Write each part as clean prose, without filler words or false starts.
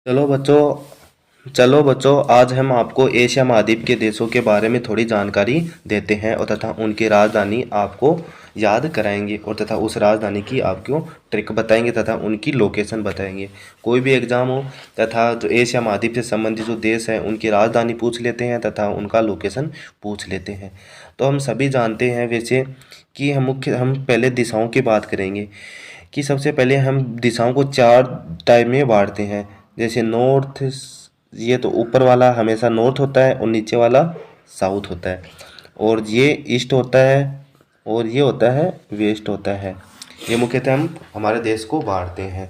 चलो बच्चों, आज हम आपको एशिया महाद्वीप के देशों के बारे में थोड़ी जानकारी देते हैं और तथा उनकी राजधानी आपको याद कराएंगे और तथा उस राजधानी की आपको ट्रिक बताएंगे तथा उनकी लोकेशन बताएंगे। कोई भी एग्जाम हो तथा जो एशिया महाद्वीप से संबंधित जो देश हैं उनकी राजधानी पूछ लेते हैं तथा उनका लोकेशन पूछ लेते हैं। तो हम सभी जानते हैं वैसे कि हम पहले दिशाओं की बात करेंगे कि सबसे पहले हम दिशाओं को 4 टाइप में बांटते हैं। जैसे नॉर्थ, ये तो ऊपर वाला हमेशा नॉर्थ होता है और नीचे वाला साउथ होता है, और ये ईस्ट होता है और ये होता है वेस्ट होता है। ये मुख्यतः हम हमारे देश को बांटते हैं,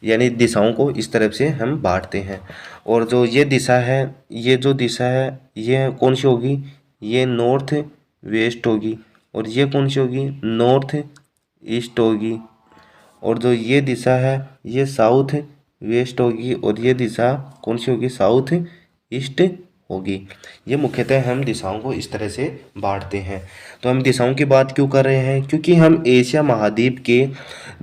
यानी दिशाओं को इस तरफ से हम बांटते हैं। और जो ये दिशा है, ये जो दिशा है ये कौन सी होगी? ये नॉर्थ वेस्ट होगी। और ये कौन सी होगी? नॉर्थ ईस्ट होगी। और जो ये दिशा है ये साउथ वेस्ट होगी। और ये दिशा कौन सी होगी? साउथ ईस्ट होगी। ये मुख्यतः हम दिशाओं को इस तरह से बांटते हैं। तो हम दिशाओं की बात क्यों कर रहे हैं? क्योंकि हम एशिया महाद्वीप के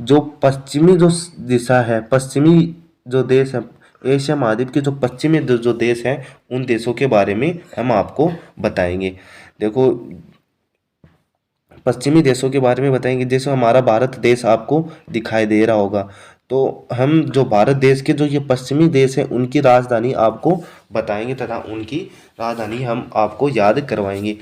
जो पश्चिमी जो दिशा है, पश्चिमी जो देश है, एशिया महाद्वीप के जो पश्चिमी जो देश हैं उन देशों के बारे में हम आपको बताएंगे। देखो, पश्चिमी देशों के बारे में बताएंगे। जैसे हमारा भारत देश आपको दिखाई दे रहा होगा, तो हम जो भारत देश के जो ये पश्चिमी देश है उनकी राजधानी आपको बताएंगे तथा उनकी राजधानी हम आपको याद करवाएंगे।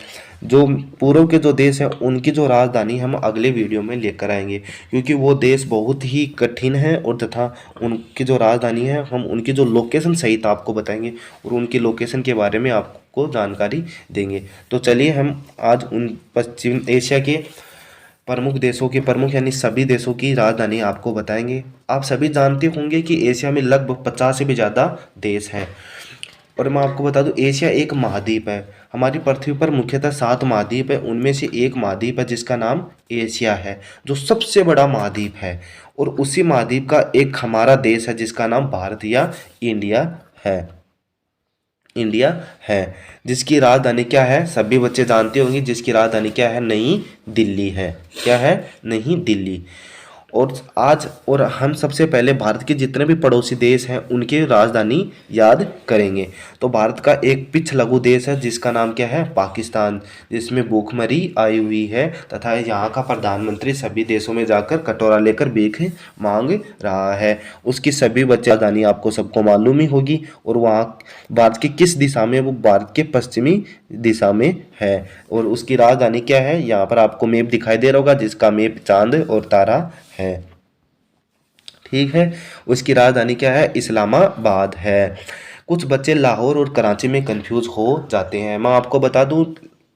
जो पूर्व के जो देश हैं उनकी जो राजधानी हम अगले वीडियो में लेकर आएंगे, क्योंकि वो देश बहुत ही कठिन है और तथा उनकी जो राजधानी है हम उनकी जो लोकेशन सहित आपको बताएंगे और उनकी लोकेशन के बारे में आपको जानकारी देंगे। तो चलिए हम आज उन पश्चिम एशिया के प्रमुख देशों के प्रमुख यानी सभी देशों की राजधानी आपको बताएंगे। आप सभी जानते होंगे कि एशिया में लगभग 50 से भी ज़्यादा देश हैं। और मैं आपको बता दूं, एशिया एक महाद्वीप है। हमारी पृथ्वी पर मुख्यतः 7 महाद्वीप है, उनमें से एक महाद्वीप है जिसका नाम एशिया है, जो सबसे बड़ा महाद्वीप है। और उसी महाद्वीप का एक हमारा देश है जिसका नाम भारत या इंडिया है, जिसकी राजधानी क्या है? सभी बच्चे जानते होंगे, जिसकी राजधानी क्या है? नई दिल्ली है। क्या है? नई दिल्ली। और हम सबसे पहले भारत के जितने भी पड़ोसी देश हैं उनकी राजधानी याद करेंगे। तो भारत का एक पिछलघु देश है जिसका नाम क्या है? पाकिस्तान, जिसमें भूखमरी आई हुई है तथा यहाँ का प्रधानमंत्री सभी देशों में जाकर कटोरा लेकर भीख मांग रहा है। उसकी सभी बच्चे राजधानी आपको सबको मालूम ही होगी। और वहाँ भारत की किस दिशा में? वो भारत के पश्चिमी दिशा में है। और उसकी राजधानी क्या है? यहाँ पर आपको मैप दिखाई दे रहा होगा, जिसका मैप चांद और तारा है। ठीक है, उसकी राजधानी क्या है? इस्लामाबाद है। कुछ बच्चे लाहौर और कराची में कंफ्यूज हो जाते हैं। मैं आपको बता दूं,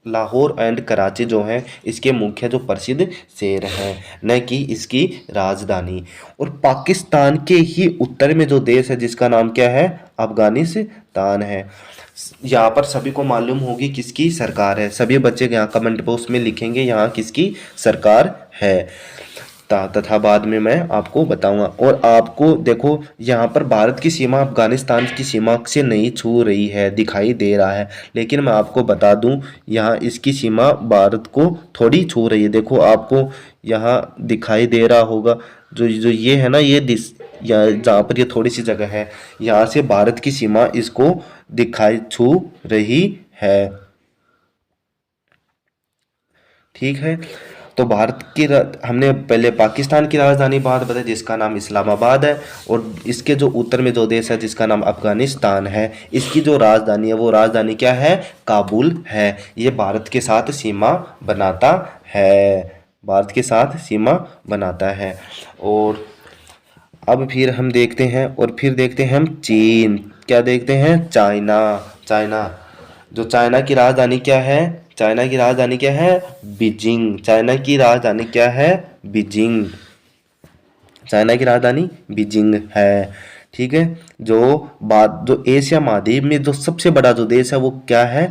लाहौर एंड कराची जो है इसके मुख्य जो प्रसिद्ध शहर हैं, न कि इसकी राजधानी। और पाकिस्तान के ही उत्तर में जो देश है जिसका नाम क्या है? अफगानिस्तान है। यहाँ पर सभी को मालूम होगी किसकी सरकार है। सभी बच्चे यहाँ कमेंट बॉक्स में लिखेंगे यहाँ किसकी सरकार है, तथा बाद में मैं आपको बताऊंगा। और आपको देखो, यहाँ पर भारत की सीमा अफगानिस्तान की सीमा से नहीं छू रही है, दिखाई दे रहा है, लेकिन मैं आपको बता दूं यहाँ इसकी सीमा भारत को थोड़ी छू रही है। देखो, आपको यहाँ दिखाई दे रहा होगा, जो जो ये है ना, ये या जहाँ पर ये थोड़ी सी जगह है, यहाँ से भारत की सीमा इसको दिखाई छू रही है। ठीक है, तो भारत की हमने पहले पाकिस्तान की राजधानी बात बताई जिसका नाम इस्लामाबाद है। और इसके जो उत्तर में जो देश है जिसका नाम अफगानिस्तान है, इसकी जो राजधानी है वो राजधानी क्या है? काबुल है। ये भारत के साथ सीमा बनाता है, भारत के साथ सीमा बनाता है। और अब फिर हम देखते हैं, और फिर देखते हैं हम चीन। क्या देखते हैं? चाइना। चाइना, जो चाइना की राजधानी क्या है? चाइना की राजधानी क्या है? बीजिंग। चाइना की राजधानी क्या है? बीजिंग। चाइना की राजधानी बीजिंग है। ठीक है, जो एशिया महाद्वीप में जो सबसे बड़ा जो देश है वो क्या है?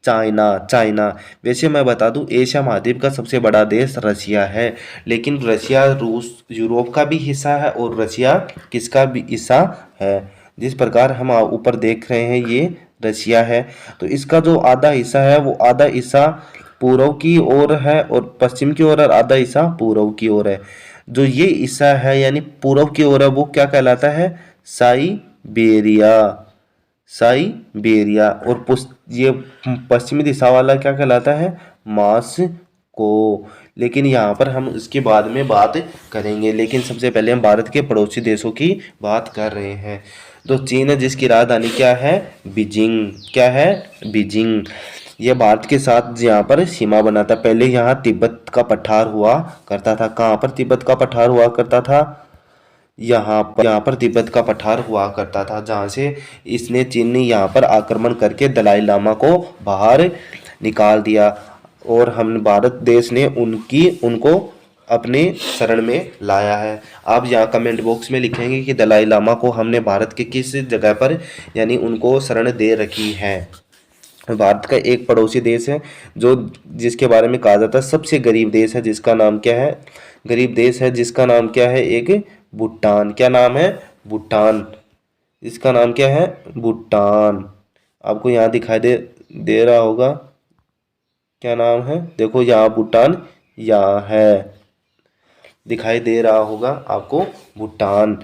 चाइना। चाइना, वैसे मैं बता दूं एशिया महाद्वीप का सबसे बड़ा देश रशिया है, लेकिन रशिया रूस यूरोप का भी हिस्सा है और रशिया किसका भी हिस्सा है? जिस प्रकार हम ऊपर देख रहे हैं ये रशिया है, तो इसका जो आधा हिस्सा है वो आधा हिस्सा पूर्व की ओर है और पश्चिम की ओर, और आधा हिस्सा पूर्व की ओर है। जो ये हिस्सा है यानी पूर्व की ओर है वो क्या कहलाता है? बेरिया, साइबेरिया। और ये पश्चिमी दिशा वाला क्या कहलाता है? मास्को। लेकिन यहाँ पर हम इसके बाद में बात करेंगे, लेकिन सबसे पहले हम भारत के पड़ोसी देशों की बात कर रहे हैं। तो चीन है जिसकी राजधानी क्या है? बीजिंग। क्या है? बीजिंग। यह भारत के साथ यहाँ पर सीमा बनाता। पहले यहाँ तिब्बत का पठार हुआ करता था। कहाँ पर तिब्बत का पठार हुआ करता था? यहाँ पर तिब्बत का पठार हुआ करता था, जहाँ से चीन ने यहाँ पर आक्रमण करके दलाई लामा को बाहर निकाल दिया, और हम भारत देश ने उनको अपने शरण में लाया है। आप यहाँ कमेंट बॉक्स में लिखेंगे कि दलाई लामा को हमने भारत के किस जगह पर यानी उनको शरण दे रखी है। भारत का एक पड़ोसी देश है जो जिसके बारे में कहा जाता है सबसे गरीब देश है, जिसका नाम क्या है? गरीब देश है जिसका नाम क्या है? एक भूटान। क्या नाम है? भूटान। इसका नाम क्या है? भूटान। आपको यहाँ दिखाई दे रहा होगा, क्या नाम है? देखो यहाँ भूटान यहाँ है, दिखाई दे रहा होगा आपको भूटान।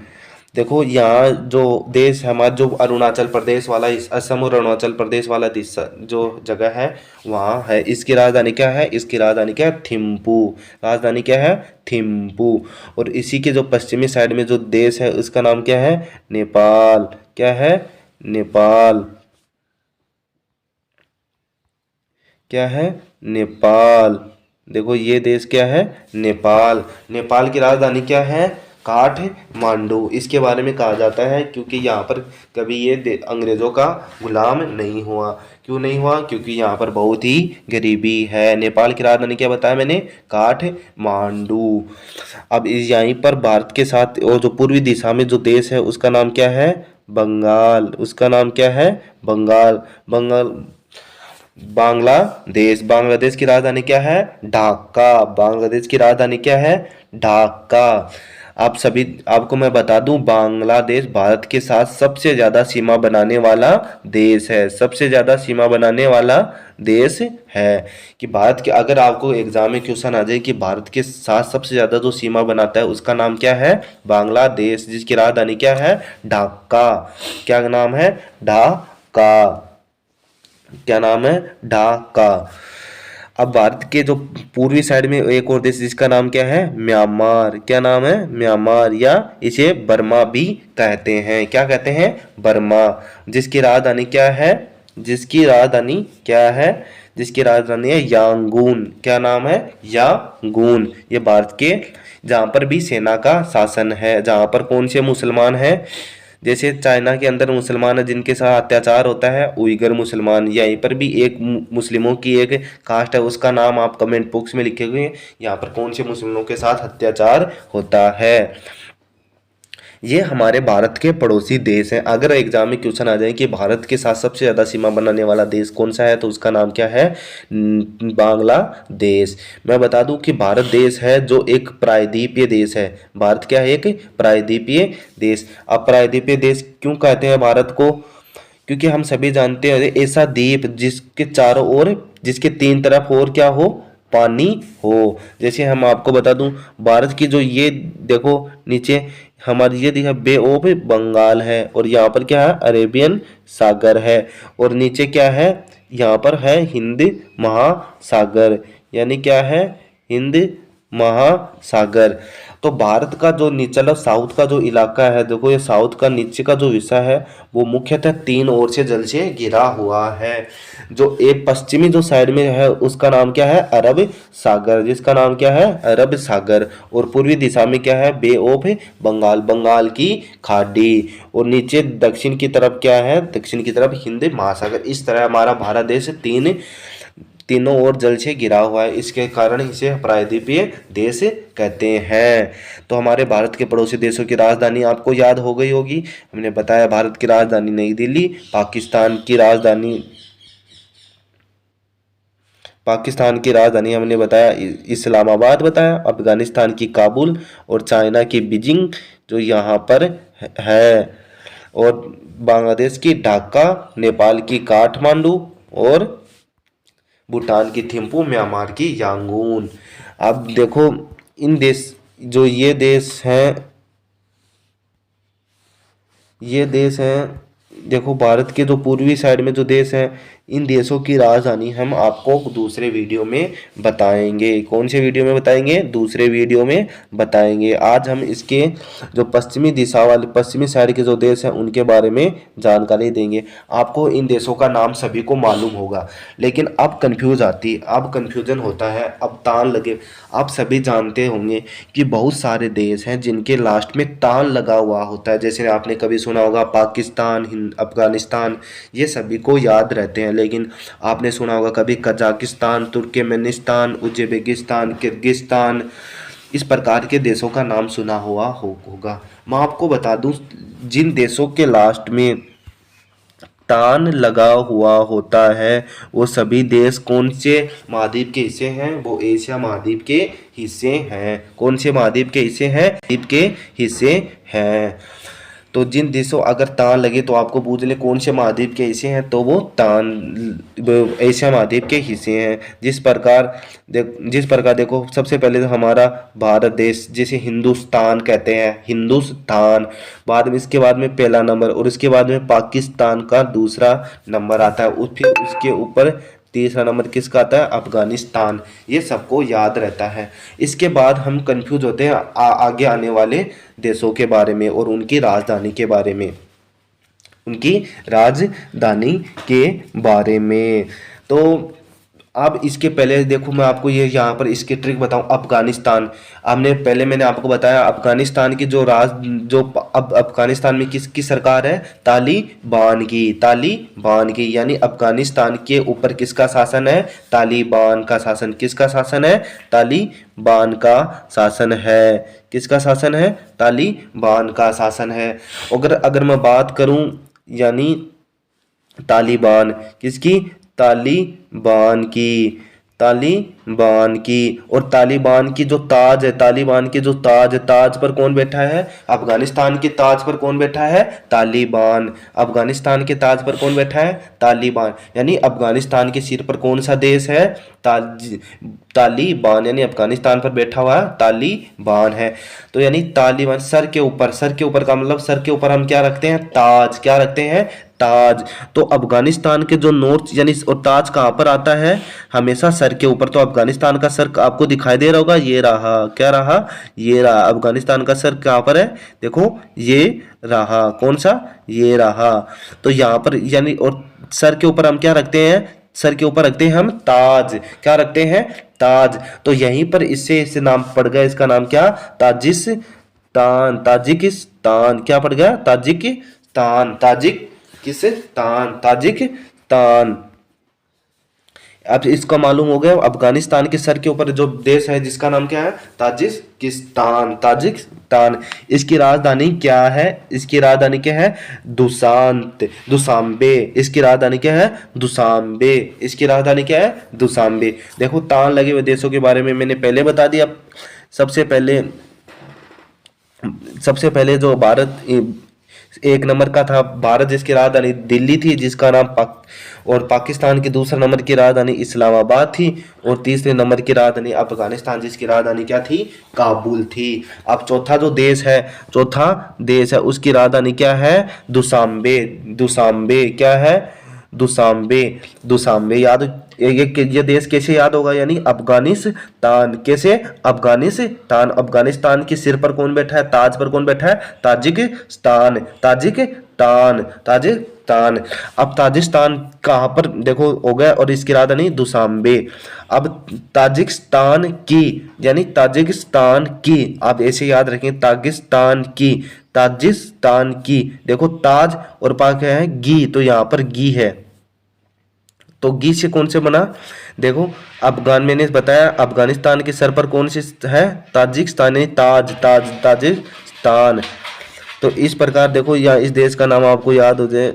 देखो यहाँ जो देश है हमारा, जो अरुणाचल प्रदेश वाला, इस असम और अरुणाचल प्रदेश वाला जो जगह है वहाँ है। इसकी राजधानी क्या है? इसकी राजधानी क्या है? थिम्पू। राजधानी क्या है? थिम्पू। और इसी के जो पश्चिमी साइड में जो देश है उसका नाम क्या है? नेपाल। क्या है? नेपाल। क्या है? नेपाल। देखो ये देश क्या है? नेपाल। नेपाल की राजधानी क्या है? काठमांडू। इसके बारे में कहा जाता है क्योंकि यहाँ पर कभी ये अंग्रेजों का गुलाम नहीं हुआ। क्यों नहीं हुआ? क्योंकि यहाँ पर बहुत ही गरीबी है। नेपाल की राजधानी क्या बताया मैंने? काठमांडू। अब इस यहीं पर भारत के साथ और जो पूर्वी दिशा में जो देश है उसका नाम क्या है? बंगाल। उसका नाम क्या है? बंगाल। बंगाल। बांग्लादेश। बांग्लादेश की राजधानी क्या है? ढाका। बांग्लादेश की राजधानी क्या है? ढाका। आपको मैं बता दूं, बांग्लादेश भारत के साथ सबसे ज्यादा सीमा बनाने वाला देश है। सबसे ज्यादा सीमा बनाने वाला देश है। कि भारत के, अगर आपको एग्जाम में क्वेश्चन आ जाए कि भारत के साथ सबसे ज्यादा जो सीमा बनाता है उसका नाम क्या है? बांग्लादेश, जिसकी राजधानी क्या है? ढाका। क्या नाम है? ढाका। क्या नाम है? ढाका। अब भारत के जो पूर्वी साइड में एक और देश जिसका नाम क्या है? म्यांमार। क्या नाम है? म्यांमार, या इसे बर्मा भी कहते हैं। क्या कहते हैं? बर्मा। जिसकी राजधानी क्या है? जिसकी राजधानी क्या है? जिसकी राजधानी है यांगून। क्या नाम है? यांगून। ये भारत के जहाँ पर भी सेना का शासन है, जहाँ पर कौन से मुसलमान हैं? जैसे चाइना के अंदर मुसलमान है जिनके साथ अत्याचार होता है, उइगर मुसलमान। यहीं पर भी एक मुस्लिमों की एक कास्ट है, उसका नाम आप कमेंट बॉक्स में लिखे हुए, यहाँ पर कौन से मुस्लिमों के साथ अत्याचार होता है। ये हमारे भारत के पड़ोसी देश हैं। अगर एग्जाम में क्वेश्चन आ जाए कि भारत के साथ सबसे ज़्यादा सीमा बनाने वाला देश कौन सा है, तो उसका नाम क्या है? बांग्लादेश। मैं बता दूं कि भारत देश है जो एक प्रायद्वीपीय देश है। भारत क्या है? एक प्रायद्वीपीय देश। अब प्रायद्वीपीय देश क्यों कहते हैं भारत को? क्योंकि हम सभी जानते हैं ऐसा द्वीप जिसके चारों ओर, जिसके तीन तरफ और क्या हो? पानी हो। जैसे हम आपको बता दूं, भारत की जो ये देखो नीचे हमारी ये दिखा बे ऑफ बंगाल है, और यहाँ पर क्या है? अरेबियन सागर है, और नीचे क्या है? यहाँ पर है हिंद महासागर। यानी क्या है? हिंद महासागर। तो भारत का जो निचला साउथ का जो इलाका है, देखो ये साउथ का नीचे का जो हिस्सा है वो मुख्यतः तीन ओर से जल से घिरा हुआ है। जो एक पश्चिमी जो साइड में है उसका नाम क्या है? अरब सागर। जिसका नाम क्या है? अरब सागर। और पूर्वी दिशा में क्या है? बे ऑफ बंगाल, बंगाल की खाड़ी। और नीचे दक्षिण की तरफ क्या है? दक्षिण की तरफ हिंद महासागर। इस तरह हमारा भारत देश तीनों ओर जल से घिरा हुआ है, इसके कारण इसे प्रायद्वीपीय देश कहते हैं। तो हमारे भारत के पड़ोसी देशों की राजधानी आपको याद हो गई होगी। हमने बताया भारत की राजधानी नई दिल्ली, पाकिस्तान की राजधानी हमने बताया इस्लामाबाद बताया, अफगानिस्तान की काबुल, और चाइना की बीजिंग जो यहाँ पर है, और बांग्लादेश की ढाका, नेपाल की काठमांडू, और भूटान की थिम्पू, म्यांमार की यांगून। अब देखो इन देश, जो ये देश हैं, ये देश हैं, देखो भारत के जो पूर्वी साइड में जो देश हैं, इन देशों की राजधानी हम आपको दूसरे वीडियो में बताएंगे। कौन से वीडियो में बताएंगे? दूसरे वीडियो में बताएंगे। आज हम इसके जो पश्चिमी दिशा वाले पश्चिमी साइड के जो देश हैं उनके बारे में जानकारी देंगे। आपको इन देशों का नाम सभी को मालूम होगा, लेकिन अब कंफ्यूज आती, अब कंफ्यूजन होता है, अब तान लगे। आप सभी जानते होंगे कि बहुत सारे देश हैं जिनके लास्ट में तान लगा हुआ होता है। जैसे आपने कभी सुना होगा पाकिस्तान, अफगानिस्तान, ये सभी को याद रहते हैं। लेकिन आपने सुना होगा कभी कजाकिस्तान, तुर्कमेनिस्तान, उज्बेकिस्तान, किर्गिस्तान, इस प्रकार के देशों का नाम सुना हुआ होगा। मैं आपको बता दूं, जिन देशों के लास्ट में तान लगा हुआ होता है वो सभी देश कौन से महाद्वीप के हिस्से हैं? वो एशिया महाद्वीप के हिस्से हैं। कौन से महाद्वीप के हिस्से हैं? द्वीप के हिस्से हैं। तो जिन देशों अगर तान लगे तो आपको पूछ ले कौन से महाद्वीप के हिस्से हैं, तो वो एशिया महाद्वीप के हिस्से हैं। जिस प्रकार देखो, सबसे पहले तो हमारा भारत देश, जिसे हिंदुस्तान कहते हैं, हिंदुस्तान, बाद में इसके बाद में पहला नंबर, और उसके बाद में पाकिस्तान का दूसरा नंबर आता है, फिर उसके ऊपर तीसरा नंबर किसका आता है? अफगानिस्तान। ये सबको याद रहता है। इसके बाद हम कंफ्यूज होते हैं आगे आने वाले देशों के बारे में और उनकी राजधानी के बारे में, उनकी राजधानी के बारे में। तो अब इसके पहले देखो, मैं आपको ये यहाँ पर इसकी ट्रिक बताऊं। अफगानिस्तान, मैंने आपको बताया अफगानिस्तान की अब अफगानिस्तान में किसकी सरकार है? तालिबान की, यानी अफगानिस्तान के ऊपर किसका शासन है? तालिबान का शासन। किसका शासन है? तालिबान का शासन है। किसका शासन है? तालिबान का शासन है। अगर मैं बात करूं, यानी तालिबान किसकी? तालिबान की। और तालिबान की जो ताज है, ताज पर कौन बैठा है? अफगानिस्तान के ताज पर कौन बैठा है? तालिबान। अफगानिस्तान के ताज पर कौन बैठा है? तालिबान। यानी अफगानिस्तान के सिर पर कौन सा देश है? तालिबान, यानी अफगानिस्तान पर बैठा हुआ तालिबान है। तो यानी तालिबान, सर के ऊपर का मतलब, सर के ऊपर हम क्या रखते हैं? ताज। क्या रखते हैं? ताज। तो अफगानिस्तान के जो नॉर्थ, यानी और ताज कहाँ पर आता है? हमेशा सर के ऊपर। तो अफगानिस्तान का सर आपको दिखाई दे रहा होगा, ये रहा। क्या रहा? ये रहा। अफगानिस्तान का सर कहाँ पर है? देखो, ये रहा। कौन सा? ये रहा। तो यहाँ पर यानी, और सर के ऊपर हम क्या रखते हैं? सर के ऊपर रखते हैं हम ताज। क्या रखते हैं? ताज। तो यहीं पर इससे नाम पड़ गया, इसका नाम क्या? ताजिकिस्तान। क्या पड़ गया? ताजिकिस्तान। अब इसका मालूम हो गया, अफगानिस्तान के सर के ऊपर जो देश है जिसका नाम क्या है? ताजिकिस्तान। इसकी राजधानी क्या है? इसकी राजधानी क्या है? दुशांबे। इसकी राजधानी क्या है? दुशांबे। इसकी राजधानी क्या है? दुशांबे। देखो, तान लगे हुए देशों के बारे में मैंने पहले बता दिया। सबसे पहले जो भारत एक नंबर का था भारत, जिसकी राजधानी दिल्ली थी, जिसका नाम और पाकिस्तान की दूसरा नंबर की राजधानी इस्लामाबाद थी, और तीसरे नंबर की राजधानी अफगानिस्तान, जिसकी राजधानी क्या थी? काबुल थी। अब चौथा देश है उसकी राजधानी क्या है? दुशांबे। क्या है? दुशांबे। ये देश कैसे याद होगा? यानी अफगानिस्तान। कैसे? अफगानिस्तान के सिर पर कौन बैठा है? ताज पर कौन बैठा है? ताजिकिस्तान। अब ताजिकिस्तान कहाँ पर देखो हो गया, और इसकी राजधानी दुशांबे। अब ताजिकिस्तान की आप ऐसे याद रखें, ताजिकिस्तान की। देखो, ताज और पाक है गी, तो यहाँ पर गी है। तो गी से कौन से बना? देखो, मैंने बताया अफगानिस्तान के सर पर कौन से है? ताजिकिस्तान। ताजिकिस्तान। तो इस प्रकार देखो, या इस देश का नाम आपको याद हो जाए,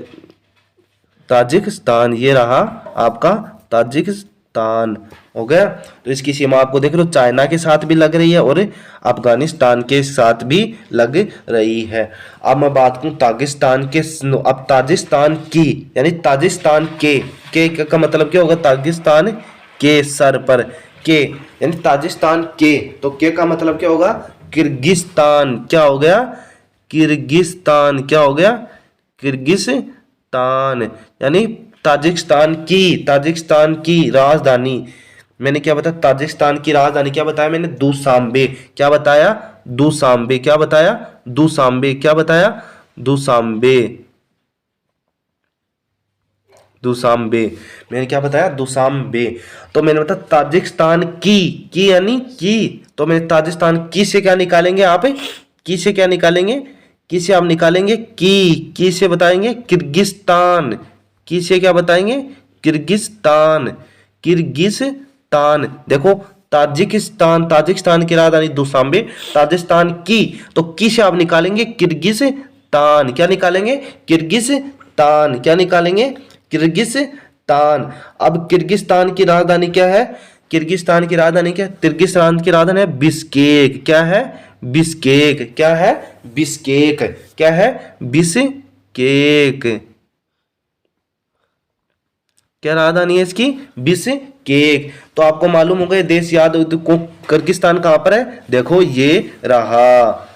ताजिकिस्तान। ये रहा आपका ताजिकिस्तान। हो गया। तो इसकी सीमा आपको देख लो, चाइना के साथ भी लग रही है और अफगानिस्तान के साथ भी लग रही है। अब मैं बात करूं अब ताजिकिस्तान की, यानी ताजिकिस्तान के का मतलब क्या होगा? ताजिकिस्तान के सर पर के, यानी ताजिकिस्तान के, तो के का मतलब क्या होगा? किर्गिस्तान। क्या हो गया? किर्गिस्तान। क्या हो गया? किर्गिस्तान यानी ताजिकिस्तान की राजधानी, मैंने क्या बताया, ताजिकिस्तान की राजधानी क्या बताया मैंने, दुशांबे। क्या बताया, दुशांबे। क्या बताया, दुशांबे। क्या बताया, दुशांबे। दुशांबे, मैंने क्या बताया, दुशांबे। तो मैंने बताया ताजिकिस्तान की यानी की, तो मैंने ताजिकिस्तान की से क्या निकालेंगे आप, की से क्या निकालेंगे, की से आप निकालेंगे की से बताएंगे किर्गिस्तान, की से क्या बताएंगे, किर्गिस्तान। किर्गिस्तान देखो, ताजिकिस्तान की राजधानी दुशांबे, ताजिकिस्तान की, तो की से आप निकालेंगे किर्गिस्तान। क्या निकालेंगे, किर्गिस्तान। क्या निकालेंगे, किर्गिस्तान। अब किर्गिस्तान की राजधानी क्या है, किर्गिस्तान की राजधानी क्या है, किर्गिस्तान की राजधानी है बिश्केक। क्या है, बिश्केक। क्या है, बिश्केक। क्या है, बिश्केक। क्या राजधानी है इसकी, बिश्केक। तो आपको मालूम होगा ये देश याद हो तो किर्गिस्तान कहां पर है, देखो ये रहा,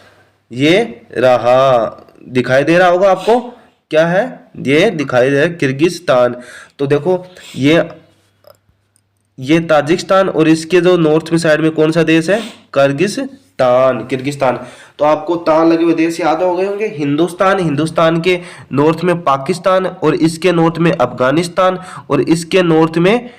ये रहा, दिखाई दे रहा होगा आपको, क्या है, ये दिखाई दे रहा है किर्गिस्तान। तो देखो ये ताजिकिस्तान, और इसके जो नॉर्थ में साइड में कौन सा देश है, किर्गिस्तान। किर्गिस्तान। तो आपको तान लगे हुए देश याद हो गए होंगे, हिंदुस्तान, हिंदुस्तान के नॉर्थ में पाकिस्तान, और इसके नॉर्थ में अफगानिस्तान, और इसके नॉर्थ में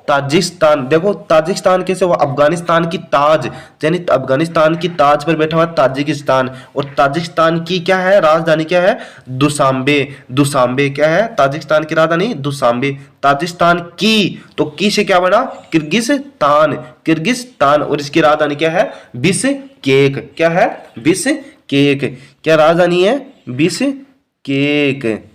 ताजिकिस्तान। देखो ताजिकिस्तान कैसे, वो अफगानिस्तान की ताज, यानी अफगानिस्तान की ताज पर बैठा हुआ ताजिकिस्तान, और ताजिकिस्तान की क्या है, राजधानी क्या है, दुशांबे। दुशांबे क्या है, ताजिकिस्तान की राजधानी दुशांबे। ताजिकिस्तान की, तो की से क्या बना, किर्गिस्तान। किर्गिस्तान, और इसकी राजधानी क्या है, बिश्केक। क्या है, बिश्केक। क्या राजधानी है, बिश्केक।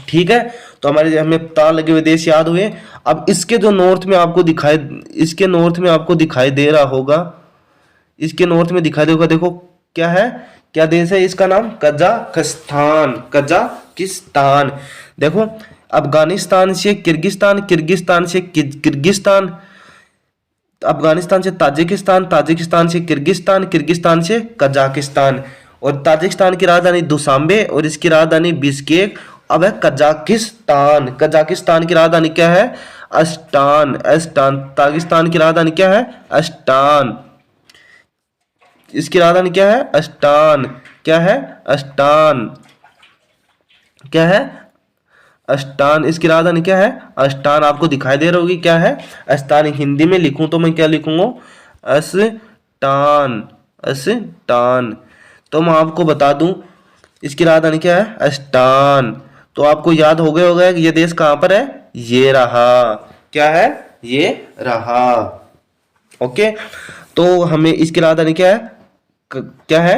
ठीक है, तो हमारे हमें तार लगे हुए देश याद हुए। अब इसके जो नॉर्थ में आपको दिखाई, इसके नॉर्थ में आपको दिखाई दे रहा होगा, इसके नॉर्थ में दिखाई देगा, देखो क्या है, क्या देश है, इसका नाम कजाकिस्तान। कजाकिस्तान। देखो अफगानिस्तान से किर्गिस्तान, किर्गिस्तान से किर्गिस्तान, अफगानिस्तान से ताजिकिस्तान, ताजिकिस्तान से किर्गिस्तान, किर्गिस्तान से कजाकिस्तान, और ताजिकिस्तान की राजधानी दुशांबे, और इसकी राजधानी बिश्केक। अब है कजाकिस्तान, कजाकिस्तान की राजधानी क्या है, अस्टान। अस्टान, ताजिकिस्तान की राजधानी क्या है, अस्टान, इसकी राजधानी क्या है, अस्टान। क्या है, अस्टान। क्या है, अस्टान, इसकी राजधानी क्या है, अस्टान। आपको दिखाई दे रहा होगी क्या है, अस्तान। हिंदी में लिखूं तो मैं क्या लिखूंगा, अस्टान। अस्टान। तो मैं आपको बता दूं इसकी राजधानी क्या है, अस्टान। तो आपको याद हो गया होगा कि ये देश कहां पर है, ये रहा। क्या है, ये रहा। ओके, तो हमें इसकी राजधानी क्या है, क्या है,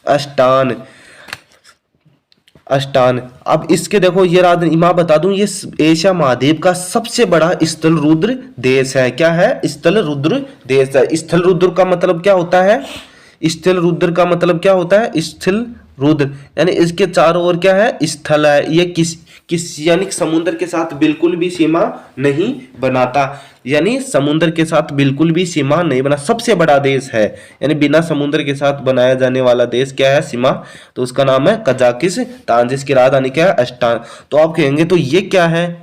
अस्टान। अस्टान। अब इसके देखो ये राजधानी, मैं बता दूं ये एशिया महाद्वीप का सबसे बड़ा स्थल रुद्र देश है। क्या है, स्थल रुद्र देश है। स्थल रुद्र का मतलब क्या होता है, स्थल रुद्र का मतलब क्या होता है, स्थल रुद्र यानी इसके चारों ओर क्या है, स्थल है। ये किस यानी समुद्र के साथ बिल्कुल भी सीमा नहीं बनाता, यानी समुद्र के साथ बिल्कुल भी सीमा नहीं बना, सबसे बड़ा देश है, यानी बिना समुद्र के साथ बनाया जाने वाला देश क्या है, सीमा, तो उसका नाम है कजाकिस्तान, जिसकी राजधानी क्या है, अस्टान। तो आप कहेंगे तो ये क्या है,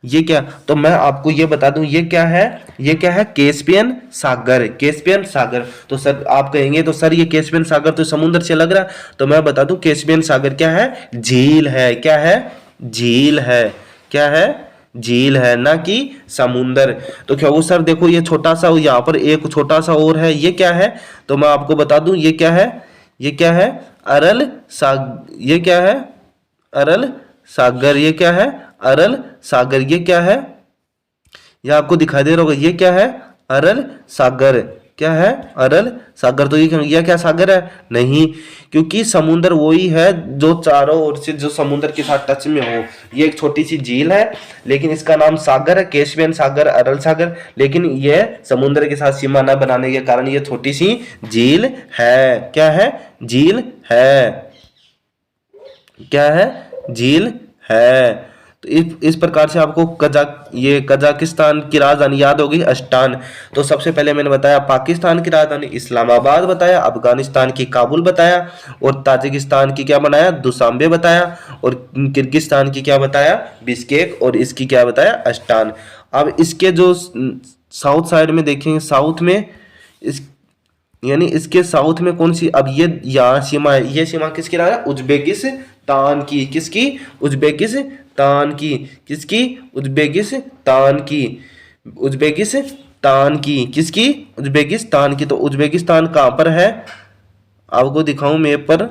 ये क्या, तो मैं आपको ये बता दूं ये क्या है, ये क्या है, कैस्पियन सागर। कैस्पियन सागर। तो सर आप कहेंगे तो सर ये कैस्पियन सागर तो समुद्र से लग रहा है, तो मैं बता दूं कैस्पियन सागर क्या है, झील है। क्या है, झील है। क्या है, झील है, ना कि समुंदर। तो क्या वो सर देखो ये छोटा सा, यहाँ पर एक छोटा सा और है, ये क्या है, तो मैं आपको बता दूं ये क्या है, ये क्या है, अरल सागर। ये क्या है, अरल सागर। ये क्या है, अरल सागर। ये क्या है, यह आपको दिखाई दे रहा होगा, ये क्या है, अरल सागर। क्या है, अरल सागर। तो ये क्या सागर है, नहीं, क्योंकि समुद्र वही है जो चारों ओर से जो समुद्र के साथ टच में हो। ये एक छोटी सी झील है, लेकिन इसका नाम सागर है, कैस्पियन सागर, अरल सागर। लेकिन यह समुद्र के साथ सीमा न बनाने के कारण ये छोटी सी झील है। क्या है, झील है। क्या है, झील है। तो इस प्रकार से आपको कजाकिस्तान की राजधानी याद होगी अष्टान। तो सबसे पहले मैंने बताया पाकिस्तान की राजधानी इस्लामाबाद बताया, अफगानिस्तान की काबुल बताया, और ताजिकिस्तान की क्या बनाया, दुशांबे बताया, और किर्गिस्तान की क्या बताया, बिश्केक, और इसकी क्या बताया, अष्टान। अब इसके जो साउथ साइड में देखेंगे, साउथ में इस यानी इसके साउथ में कौन सी, अब ये यहाँ सीमा है, ये सीमा किसकी रहा है, उज्बेकिस्तान की, किसकी, उज्बेकिस्तान की, किसकी, उज्बेकिस्तान की, उज्बेकिस्तान की, किसकी, उज्बेकिस्तान की। तो उज्बेकिस्तान कहाँ पर है, आपको दिखाऊं मैप पर,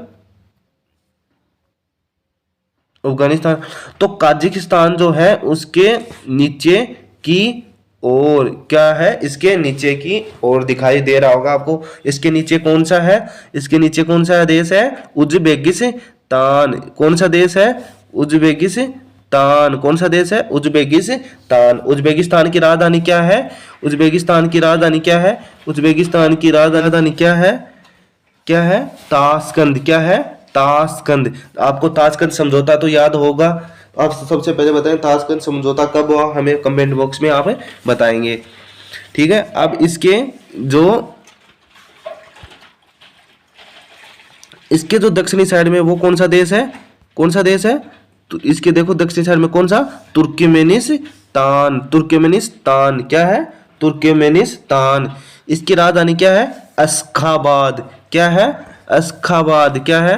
अफगानिस्तान। तो काजाकिस्तान जो है उसके नीचे की और क्या है, इसके नीचे की और दिखाई दे रहा होगा आपको। इसके नीचे कौन सा है, इसके नीचे कौन सा देश है, उज्बेकिस्तान। कौन सा देश है, उज्बेकिस्तान। कौन सा देश है, उज्बेकिस्तान। उज्बेकिस्तान की राजधानी क्या है, उज्बेकिस्तान की राजधानी क्या है, उज्बेकिस्तान की राजधानी क्या है, ताशकंद। क्या है, ताशकंद। आपको ताशकंद समझौता तो याद होगा। आप सबसे पहले बताएं ताशकंद समझौता कब हुआ, हमें कमेंट बॉक्स में आप बताएंगे। ठीक है, अब इसके जो दक्षिणी साइड में वो कौन सा देश है, कौन सा देश है, तो इसके देखो दक्षिणी साइड में कौन सा, तुर्कमेनिस्तान। तुर्कमेनिस्तान क्या है, तुर्कमेनिस्तान। इसकी राजधानी क्या है, अशखाबाद। क्या है, अशखाबाद। क्या है,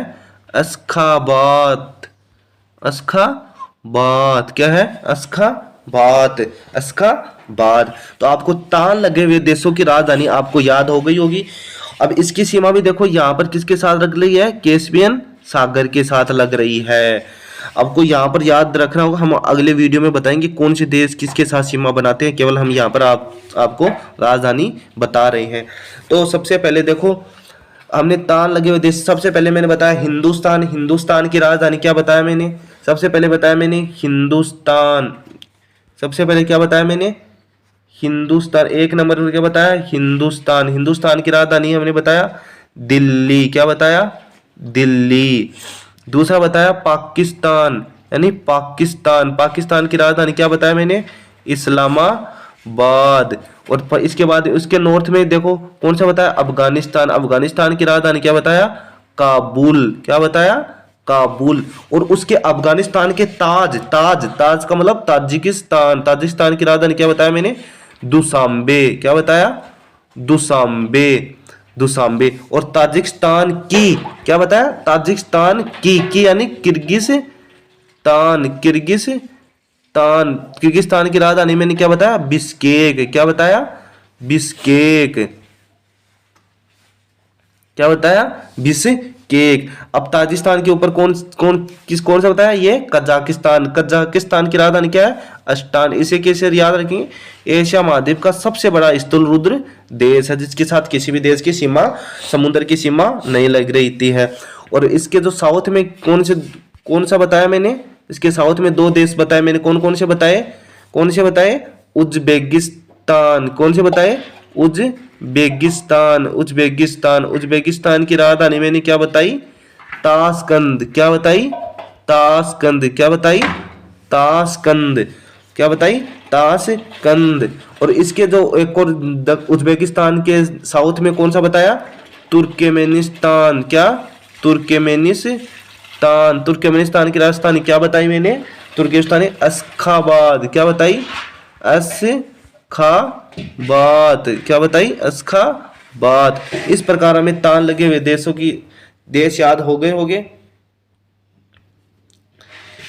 अशखाबाद। अशखाबाद क्या है, अशखाबाद, अशखाबाद। तो आपको तान लगे हुए देशों की राजधानी आपको याद हो गई होगी। अब इसकी सीमा भी देखो यहाँ पर किसके साथ लग रही है, कैस्पियन सागर के साथ लग रही है। आपको यहाँ पर याद रखना होगा, हम अगले वीडियो में बताएंगे कौन से देश किसके साथ सीमा बनाते हैं, केवल हम यहाँ पर आपको राजधानी बता रहे हैं। तो सबसे पहले देखो हमने तान लगे हुए देश, सबसे पहले मैंने बताया हिंदुस्तान। हिंदुस्तान की राजधानी क्या बताया मैंने, सबसे पहले बताया मैंने हिंदुस्तान। सबसे पहले क्या बताया मैंने, हिंदुस्तान। एक नंबर पर क्या बताया, हिंदुस्तान। हिंदुस्तान की राजधानी हमने बताया दिल्ली। क्या बताया, दिल्ली। दूसरा बताया पाकिस्तान, यानी पाकिस्तान। पाकिस्तान की राजधानी क्या बताया मैंने, इस्लामाबाद। और इसके बाद उसके नॉर्थ में देखो कौन सा बताया, अफगानिस्तान। अफगानिस्तान की राजधानी क्या बताया, काबुल। क्या बताया, काबुल। और उसके अफगानिस्तान के ताज का मतलब ताजिकिस्तान। ताजिकिस्तान की राजधानी क्या बताया मैंने, दुशांबे। क्या बताया, दुशांबे, दुशांबे। और ताजिकिस्तान की क्या बताया, ताजिकिस्तान की यानी किर्गिस्तान। किर्गिस्तान की राजधानी मैंने क्या बताया, बिश्केक। क्या बताया, बिश्केक। क्या बताया, बिश्केक। अब ताजिकिस्तान के ऊपर कौन सा बताया, ये कजाकिस्तान। कजाकिस्तान की राजधानी क्या है, अष्टान। इसे कैसे याद रखेंगे, एशिया महाद्वीप का सबसे बड़ा स्थूल रुद्र देश है, जिसके साथ किसी भी देश की सीमा, समुद्र की सीमा नहीं लग रही है। और इसके जो साउथ में कौन सा बताया मैंने, इसके साउथ में दो देश बताए मैंने। कौन से बताए, उज्बेकिस्तान। कौन से बताए, उज्बेकिस्तान। उज्बेकिस्तान की राजधानी मैंने क्या बताई, ताशकंद। क्या बताई, ताशकंद। क्या बताई, ताशकंद। क्या बताई, ताशकंद। और इसके जो एक और उज्बेकिस्तान के साउथ में कौन सा बताया, तुर्कमेनिस्तान। क्या, तुर्कमेनिस्तान। तुर्कमेनिस्तान की राजधानी क्या बताई मैंने, तुर्कमेनिस्तान अशखाबाद। क्या बताई, अशखाबाद। क्या बताई, अशखाबाद। इस प्रकार हमें तान लगे हुए देश याद हो गए।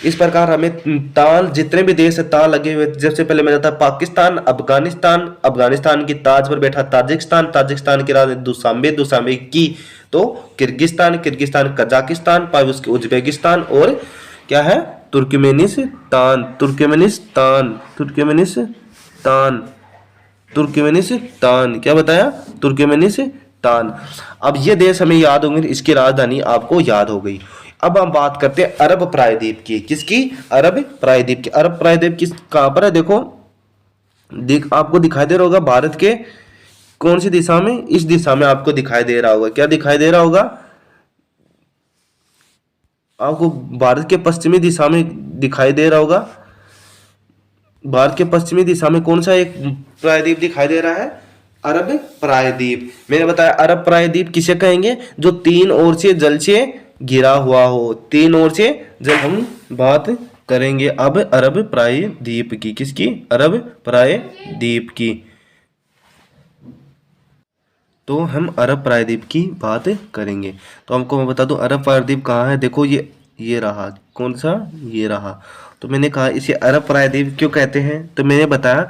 इस प्रकार हमें तान, जितने भी देश है तान लगे हुए, जैसे पहले मैंने बताया पाकिस्तान, अफगानिस्तान की ताज पर बैठा ताजिकिस्तान की राजधानी दुशांबे की तो किर्गिस्तान, कजाकिस्तान, पाए उसके उज्बेकिस्तान, और क्या है, तुर्कमेनिस्तान। क्या बताया, तुर्कमेनिस्तान। अब ये देश हमें याद होंगे, इसकी राजधानी आपको याद हो गई। अब हम बात करते हैं अरब प्रायद्वीप की। किसकी, अरब प्रायद्वीप की। अरब प्रायद्वीप किस कहां पर है, देखो आपको दिखाई दे रहा होगा, भारत के कौन सी दिशा में, इस दिशा में आपको दिखाई दे रहा होगा। क्या दिखाई दे रहा होगा आपको, भारत के पश्चिमी दिशा में दिखाई दे रहा होगा। भारत के पश्चिमी दिशा में कौन सा एक प्रायद्वीप दिखाई दे रहा है? अरब प्रायद्वीप। मैंने बताया अरब प्रायद्वीप किसे कहेंगे? जो तीन ओर से जल से घिरा हुआ हो, तीन ओर से जल। हम बात करेंगे अब अरब प्रायद्वीप की। किसकी? अरब प्रायद्वीप की। तो हम अरब प्रायद्वीप की बात करेंगे। तो हमको मैं बता दूं अरब प्रायद्वीप कहाँ है। देखो ये रहा, कौन सा? ये रहा। तो मैंने कहा इसे अरब प्रायद्वीप क्यों कहते हैं? तो मैंने बताया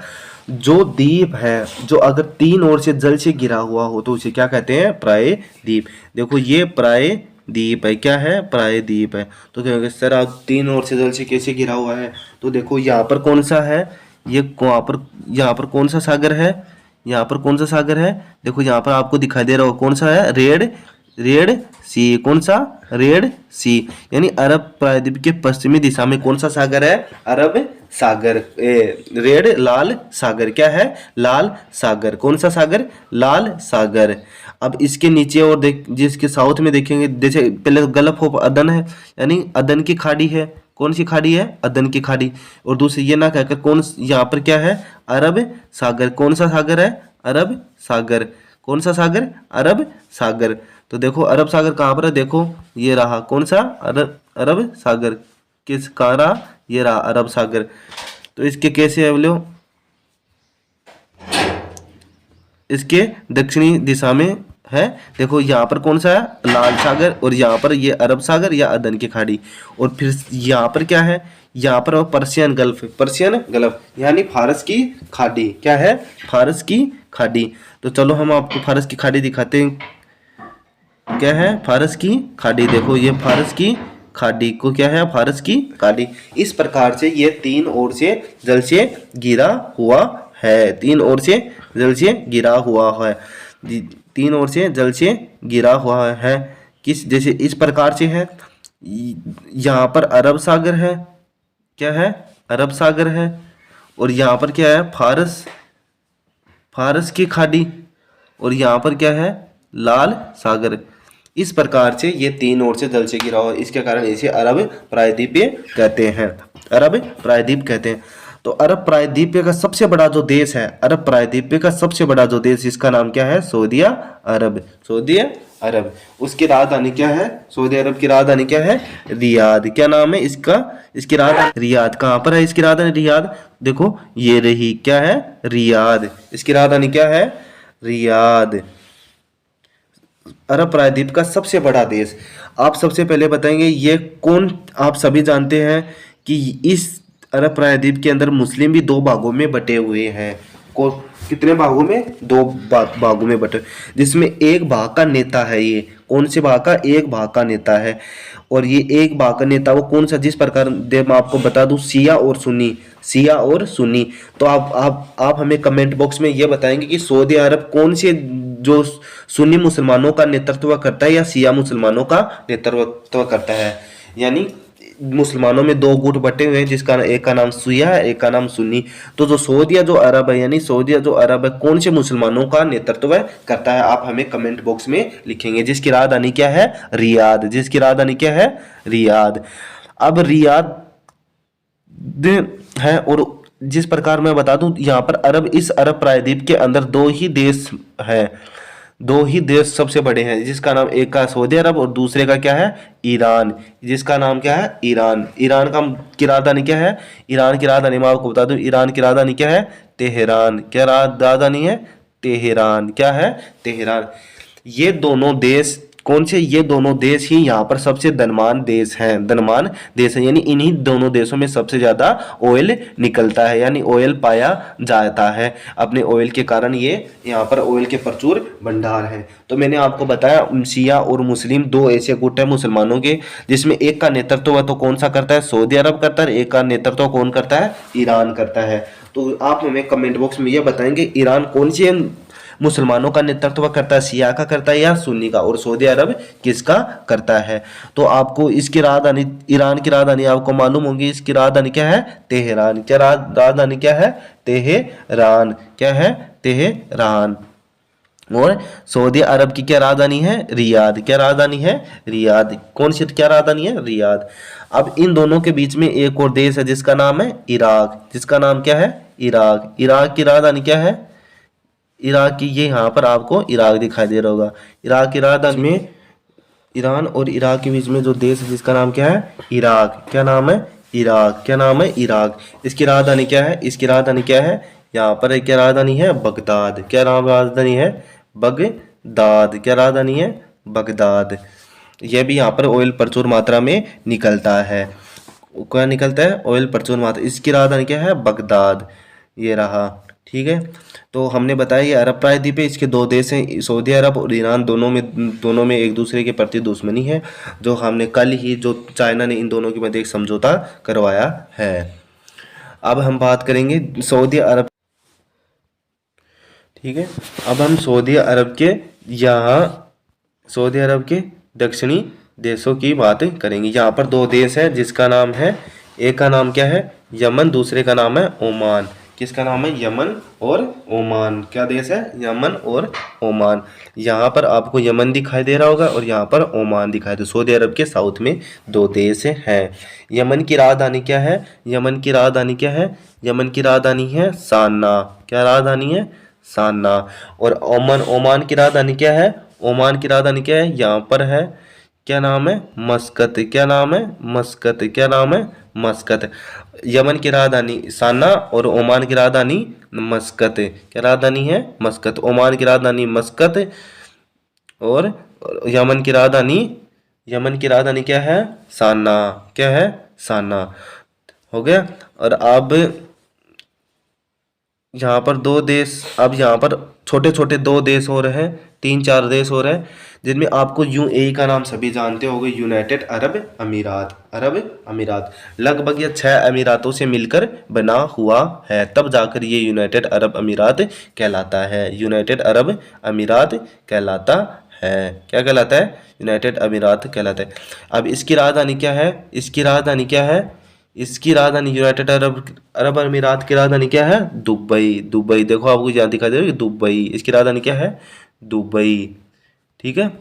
जो द्वीप है, जो अगर तीन ओर से जल से घिरा हुआ हो तो उसे क्या कहते हैं? प्रायद्वीप। देखो ये प्रायद्वीप है। क्या है? प्रायद्वीप है। तो क्या होगा सर, आप तीन ओर से जल से कैसे घिरा हुआ है? तो देखो यहाँ पर कौन सा है? यहाँ पर कौन सा सागर है? यहाँ पर कौन सा सागर है? देखो यहाँ पर आपको दिखाई दे रहा हो, कौन सा है? रेड सी। कौन सा? रेड सी। यानी अरब प्रायद्वीप के पश्चिमी दिशा में कौन सा सागर है? अरब सागर। रेड लाल सागर। क्या है? लाल सागर। कौन सा सागर? लाल सागर। अब इसके नीचे और जिसके साउथ में देखेंगे, जैसे पहले गल्फ ऑफ अदन है, यानी अदन की खाड़ी है। कौन सी खाड़ी है? अदन की खाड़ी। और दूसरी ये ना कहकर कौन, यहाँ पर क्या है? अरब सागर। कौन सा सागर है? अरब सागर। कौन सा सागर? अरब सागर। तो देखो अरब सागर कहाँ पर है? देखो ये रहा, कौन सा? अरब सागर। किस कहाँ रहा? ये रहा अरब सागर। तो इसके कैसे है बोलो? इसके दक्षिणी दिशा में है। देखो यहाँ पर कौन सा है? लाल सागर। और यहाँ पर ये अरब सागर या अदन की खाड़ी। और फिर यहाँ पर क्या है? यहाँ पर पर्शियन गल्फ। पर्शियन गल्फ यानी फारस की खाड़ी। क्या है? फारस की खाड़ी। तो चलो हम आपको फारस की खाड़ी दिखाते हैं। क्या है? फारस की खाड़ी। देखो ये फारस की खाड़ी को क्या है? फारस की खाड़ी। इस प्रकार से ये तीन ओर से जल से घिरा हुआ है। तीन ओर से जल से घिरा हुआ है। तीन ओर से जल से घिरा हुआ है। किस जैसे इस प्रकार से है। यहाँ पर अरब सागर है। क्या है? अरब सागर है। और यहाँ पर क्या है? फारस की खाड़ी। और यहाँ पर क्या है? लाल सागर। इस प्रकार से ये तीन ओर से जल से घिरा हुआ है। इसके कारण इसे अरब प्रायद्वीप कहते हैं। अरब प्रायद्वीप कहते हैं। तो अरब प्रायद्वीप का सबसे बड़ा जो देश है, अरब प्रायद्वीप का सबसे बड़ा जो देश, इसका नाम क्या है? सऊदी अरब। सऊदी अरब। उसकी राजधानी क्या है? सऊदी अरब की राजधानी क्या है? रियाद। क्या नाम है इसका? इसकी राजधानी रियाद। कहाँ पर है इसकी राजधानी? रियाद। देखो ये रही, क्या है? रियाद। इसकी राजधानी क्या है? रियाद। अरब प्रायद्वीप का सबसे बड़ा देश। आप सबसे पहले बताएंगे ये कौन? आप सभी जानते हैं कि इस अरब प्रायद्वीप के अंदर मुस्लिम भी दो भागों में बटे हुए हैं। कितने भागों में? दो भागों में बटे, जिसमें एक भाग का नेता है। ये कौन से भाग का? एक भाग का नेता है। और ये एक भाग का नेता वो कौन सा? जिस प्रकार मैं आपको बता दूं, शिया और सुन्नी। शिया और सुन्नी। तो आप हमें कमेंट बॉक्स में ये बताएंगे कि सऊदी अरब कौन से जो सुन्नी मुसलमानों का नेतृत्व करता है या शिया मुसलमानों का नेतृत्व करता है। यानी मुसलमानों में दो गुट बटे हुए हैं, जिसका एक का नाम शिया है, एक का नाम सुन्नी। तो जो सऊदी जो अरब है, यानी सऊदी जो अरब है, कौन से मुसलमानों का नेतृत्व करता है? आप हमें कमेंट बॉक्स में लिखेंगे। जिसकी राजधानी क्या है? रियाद। जिसकी राजधानी क्या है? रियाद। अब रियाद है। और जिस प्रकार मैं बता दूं, यहाँ पर इस अरब प्रायद्वीप के अंदर दो ही देश है। दो ही देश सबसे बड़े हैं, जिसका नाम एक का सऊदी अरब और दूसरे का क्या है? ईरान। जिसका नाम क्या है? ईरान। ईरान की राजधानी क्या है? ईरान की राजधानी मैं आपको बता दूं, ईरान की राजधानी क्या है? तेहरान। क्या राजधानी है? तेहरान। क्या है? तेहरान। ये दोनों देश कौन से? ये दोनों देश ही यहाँ पर सबसे धनवान देश हैं। धनवान देश है, यानी इन्हीं दोनों देशों में सबसे ज्यादा ऑयल निकलता है, यानी ऑयल पाया जाता है। अपने ऑयल के कारण ये यहाँ पर ऑयल के प्रचुर भंडार है। तो मैंने आपको बताया शिया और मुस्लिम दो ऐसे गुट है मुसलमानों के, जिसमें एक का नेतृत्व तो कौन सा करता है? सऊदी अरब करता है। एक का नेतृत्व कौन करता है? ईरान करता है। तो आप हमें कमेंट बॉक्स में ये बताएंगे ईरान कौन सी मुसलमानों का नेतृत्व करता है? शिया का करता है या सुन्नी का? और सऊदी अरब किसका करता है? तो आपको इसकी राजधानी, ईरान की राजधानी आपको मालूम होगी। इसकी राजधानी क्या है? तेहरान। क्या राजधानी क्या है? तेहरान। क्या है? तेहरान। और सऊदी अरब की क्या राजधानी है? रियाद। क्या राजधानी है? रियाद। कौन सी क्या राजधानी है? रियाद। अब इन दोनों के बीच में एक और देश है जिसका नाम है इराक। जिसका नाम क्या है? इराक। इराक की राजधानी क्या है? इराक की, ये यहाँ पर आपको इराक दिखाई दे रहा होगा। इराक की राजधानी में ईरान और इराक के बीच में जो देश है जिसका नाम क्या है? इराक। क्या नाम है? इराक। क्या नाम है? इराक। इसकी राजधानी क्या है? इसकी राजधानी क्या है? यहाँ पर क्या राजधानी है? बगदाद। क्या नाम राजधानी है? बगदाद। क्या राजधानी है? बगदाद। यह भी यहाँ पर ऑयल प्रचुर मात्रा में निकलता है। क्या निकलता है? ऑयल प्रचुर मात्रा। इसकी राजधानी क्या है? बगदाद। ये रहा। ठीक है। तो हमने बताया ये अरब प्रायद्वीप है, इसके दो देश हैं, सऊदी अरब और ईरान। दोनों में एक दूसरे के प्रति दुश्मनी है, जो हमने कल ही जो चाइना ने इन दोनों के मध्य एक समझौता करवाया है। अब हम बात करेंगे सऊदी अरब। ठीक है। अब हम सऊदी अरब के यहाँ सऊदी अरब के दक्षिणी देशों की बात करेंगे। यहाँ पर दो देश हैं जिसका नाम है, एक का नाम क्या है? यमन। दूसरे का नाम है ओमान। किसका नाम है? यमन और ओमान। क्या देश है? यमन और ओमान। यहाँ पर आपको यमन दिखाई दे रहा होगा और यहाँ पर ओमान दिखाई दे। सऊदी अरब के साउथ में दो देश हैं। यमन की राजधानी क्या है? यमन की राजधानी क्या है? यमन की राजधानी है साना। क्या राजधानी है? साना। और ओमान की राजधानी क्या है? ओमान की राजधानी क्या है? यहाँ पर है, क्या नाम है? मस्कत। क्या नाम है? मस्कत। क्या नाम है? मस्कत। यमन की राजधानी साना और ओमान की राजधानी मस्कत। क्या राजधानी है? मस्कत। ओमान की राजधानी मस्कत और यमन की राजधानी क्या है? साना। क्या है? साना। हो गया। और अब यहाँ पर दो देश, अब यहाँ पर छोटे छोटे दो देश हो रहे हैं, तीन चार देश हो रहे हैं, जिनमें आपको यूएई का नाम सभी जानते होंगे, यूनाइटेड अरब अमीरात। अरब अमीरात लगभग ये 6 अमीरातों से मिलकर बना हुआ है, तब जाकर ये यूनाइटेड अरब अमीरात कहलाता है। यूनाइटेड अरब अमीरात कहलाता है। क्या कहलाता है? यूनाइटेड अमीरात कहलाता है। अब इसकी राजधानी क्या है? इसकी राजधानी क्या है? इसकी राजधानी यूनाइटेड अरब अरब अमीरात की राजधानी क्या है? दुबई। दुबई देखो आपको यहाँ दिखाई दे रहा है दुबई। इसकी राजधानी क्या है? दुबई। ठीक है।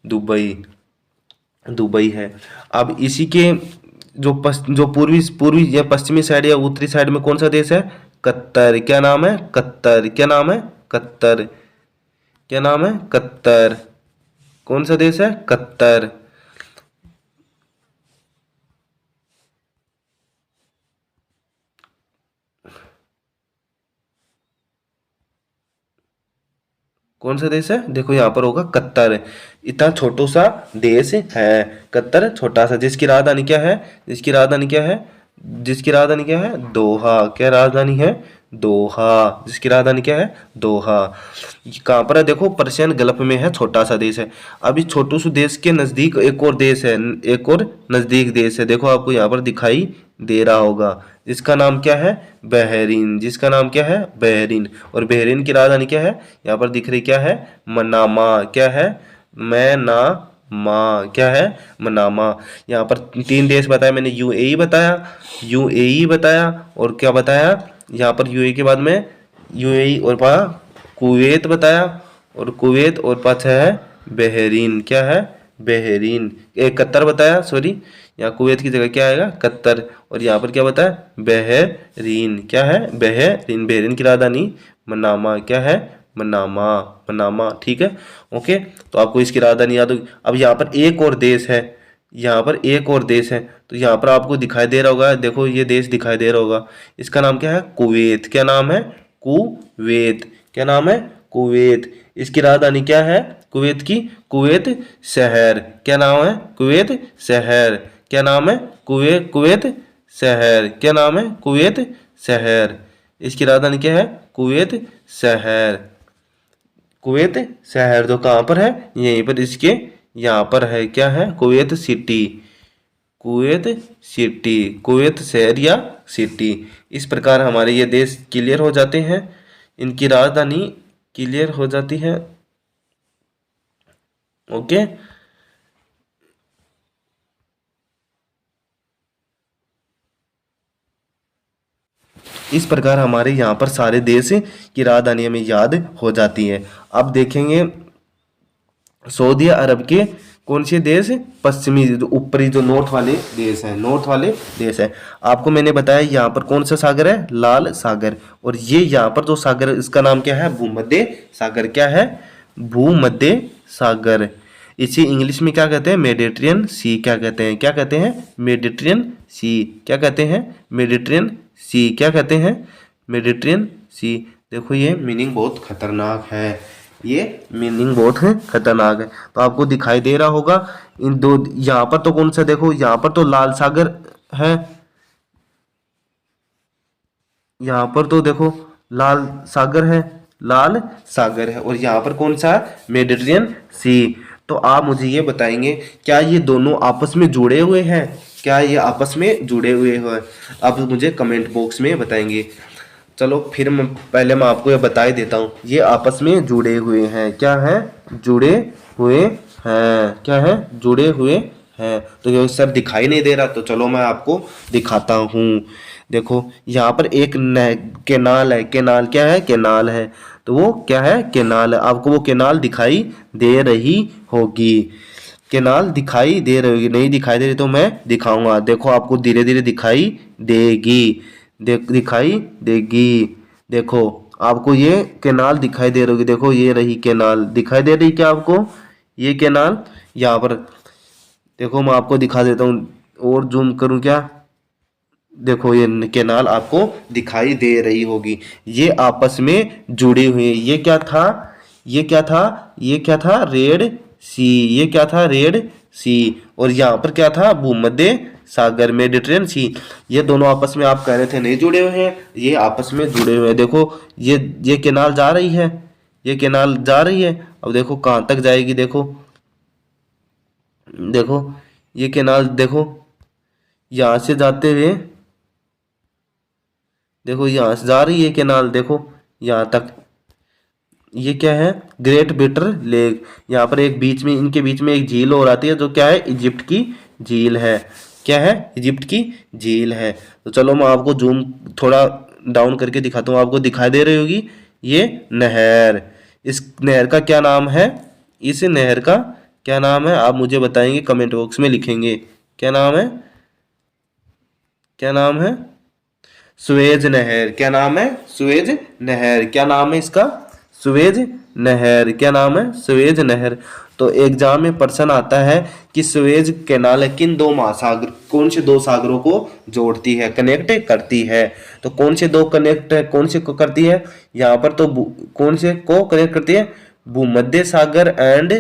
दुबई। दुबई है। अब इसी के जो पूर्वी पूर्वी या पश्चिमी साइड या उत्तरी साइड में कौन सा देश है? कतर। क्या नाम है? कतर। क्या नाम है? कतर। क्या नाम है? कतर। कौन सा देश है? कतर। कौन सा देश है? देखो यहाँ पर होगा कतर। इतना छोटू सा देश है कतर, छोटा सा, जिसकी राजधानी क्या है? जिसकी राजधानी क्या है? जिसकी राजधानी क्या है? दोहा। क्या राजधानी है? दोहा। जिसकी राजधानी क्या है? दोहा। ये कहाँ पर है? देखो पर्शियन गल्फ में है, छोटा सा देश है। अभी छोटू सा देश के नजदीक एक और देश है, एक और नजदीक देश है, देखो आपको यहाँ पर दिखाई दे रहा होगा, जिसका नाम क्या है? बहरीन। जिसका नाम क्या है? बहरीन। और बहरीन की राजधानी क्या है? यहाँ पर दिख रही क्या है? मनामा। क्या है? मनामा। क्या है? मनामा। यहाँ पर तीन देश बताया मैंने, यूएई बताया, यूएई बताया, और क्या बताया? यहाँ पर यूएई के बाद में यूएई और कुवैत बताया, और कुवैत और पाछा है बहरीन। क्या है? बहरीन। एक कतर बताया, सॉरी, यहाँ कुवैत की जगह क्या आएगा? कतर। और यहाँ पर क्या बताया? बहरीन। क्या है? बहरीन। बहरीन की राजधानी मनामा। क्या है? मनामा। मनामा। ठीक है। ओके। तो आपको इसकी राजधानी याद होगी। अब यहाँ पर एक और देश है, यहाँ पर एक और देश है, तो यहाँ पर आपको दिखाई दे रहा होगा, देखो ये देश दिखाई दे रहा होगा, इसका नाम क्या है? कुवैत। क्या नाम है? कुवैत। क्या नाम है? कुवैत। इसकी राजधानी क्या है? कुवैत की? कुवैत शहर। क्या नाम है? कुवैत शहर। क्या नाम है? कुवैत शहर। क्या नाम है? कुवैत शहर। इसकी राजधानी क्या है? कुवैत शहर। कुवैत शहर तो कहाँ पर है? यहीं पर इसके, यहाँ पर है, क्या है? Kuwait city. Kuwait city. Kuwait शहर या सिटी। इस प्रकार हमारे ये देश क्लियर हो जाते हैं, इनकी राजधानी क्लियर हो जाती है। ओके। इस प्रकार हमारे यहाँ पर सारे देश की राजधानी हमें याद हो जाती है। अब देखेंगे सऊदी अरब के कौन से देश, पश्चिमी जो ऊपरी जो नॉर्थ वाले देश हैं, नॉर्थ वाले देश हैं। आपको मैंने बताया यहाँ पर कौन सा सागर है, लाल सागर, और ये यहाँ पर जो सागर इसका नाम क्या है, भूमध्य सागर। क्या है, भूमध्य सागर। इसे इंग्लिश में क्या कहते हैं, मेडिटेरियन सी। क्या कहते हैं, क्या कहते हैं, मेडिटेरियन सी। क्या कहते हैं, मेडिटेरियन सी। क्या कहते हैं, मेडिटेरियन सी। देखो ये मीनिंग बहुत खतरनाक है, ये मीनिंग बहुत है खतरनाक है। तो आपको दिखाई दे रहा होगा इन दो, यहाँ पर तो कौन सा, देखो यहाँ पर तो लाल सागर है, यहाँ पर तो देखो लाल सागर है, लाल सागर है, और यहाँ पर कौन सा, मेडिटेरियन सी। तो आप मुझे ये बताएंगे क्या ये दोनों आपस में जुड़े हुए हैं, क्या ये आपस में जुड़े हुए हैं? आप मुझे कमेंट बॉक्स में बताएंगे। चलो फिर मैं आपको ये बता ही देता हूँ, ये आपस में जुड़े हुए हैं। क्या है, जुड़े हुए हैं। क्या है, जुड़े हुए हैं। तो ये सर दिखाई नहीं दे रहा, तो चलो मैं आपको दिखाता हूँ। देखो यहाँ पर एक केनाल है, केनाल क्या है, केनाल है, तो वो क्या है, केनाल है। आपको वो केनाल दिखाई दे रही होगी, केनाल दिखाई दे रही होगी। नहीं दिखाई दे रही तो मैं दिखाऊंगा, देखो आपको धीरे धीरे दिखाई देगी, दिखाई देगी। देखो आपको ये केनाल दिखाई दे रही होगी, देखो ये रही केनाल, दिखाई दे रही क्या आपको, ये केनाल। यहाँ पर देखो मैं आपको दिखा देता हूँ, और जूम करूँ क्या, देखो ये केनाल आपको दिखाई दे रही होगी। ये आपस में जुड़ी हुई है। ये क्या था, ये क्या था, ये क्या था, रेड सी। ये क्या था, रेड सी। और यहाँ पर क्या था, भूमध्य सागर, मेडिटेरियन सी। ये दोनों आपस में आप कह रहे थे नहीं जुड़े हुए हैं, ये आपस में जुड़े हुए हैं। देखो ये केनाल जा रही है, ये केनाल जा रही है। अब देखो कहाँ तक जाएगी, देखो देखो ये केनाल, देखो यहाँ से जाते हुए, देखो यहाँ से जा रही है केनाल, देखो यहाँ तक। ये क्या है, ग्रेट बिटर लेक। यहाँ पर एक बीच में, इनके बीच में एक झील और आती है, जो क्या है, इजिप्ट की झील है। क्या है, इजिप्ट की झील है। तो चलो मैं आपको जूम थोड़ा डाउन करके दिखाता हूँ, आपको दिखाई दे रही होगी ये नहर। इस नहर का क्या नाम है, इस नहर का क्या नाम है, आप मुझे बताएंगे, कमेंट बॉक्स में लिखेंगे। क्या नाम है, क्या नाम है, सुएज नहर। क्या नाम है, सुएज नहर। क्या नाम है इसका, सुएज नहर। क्या नाम है, सुएज नहर। तो एग्जाम में प्रश्न आता है कि सुएज कैनाल किन दो महासागर, कौन से दो सागरों को जोड़ती है, कनेक्ट करती है। तो कौन से दो कनेक्ट, कौन से को करती है, यहाँ पर तो कौन से को कनेक्ट करती है, भूमध्य सागर एंड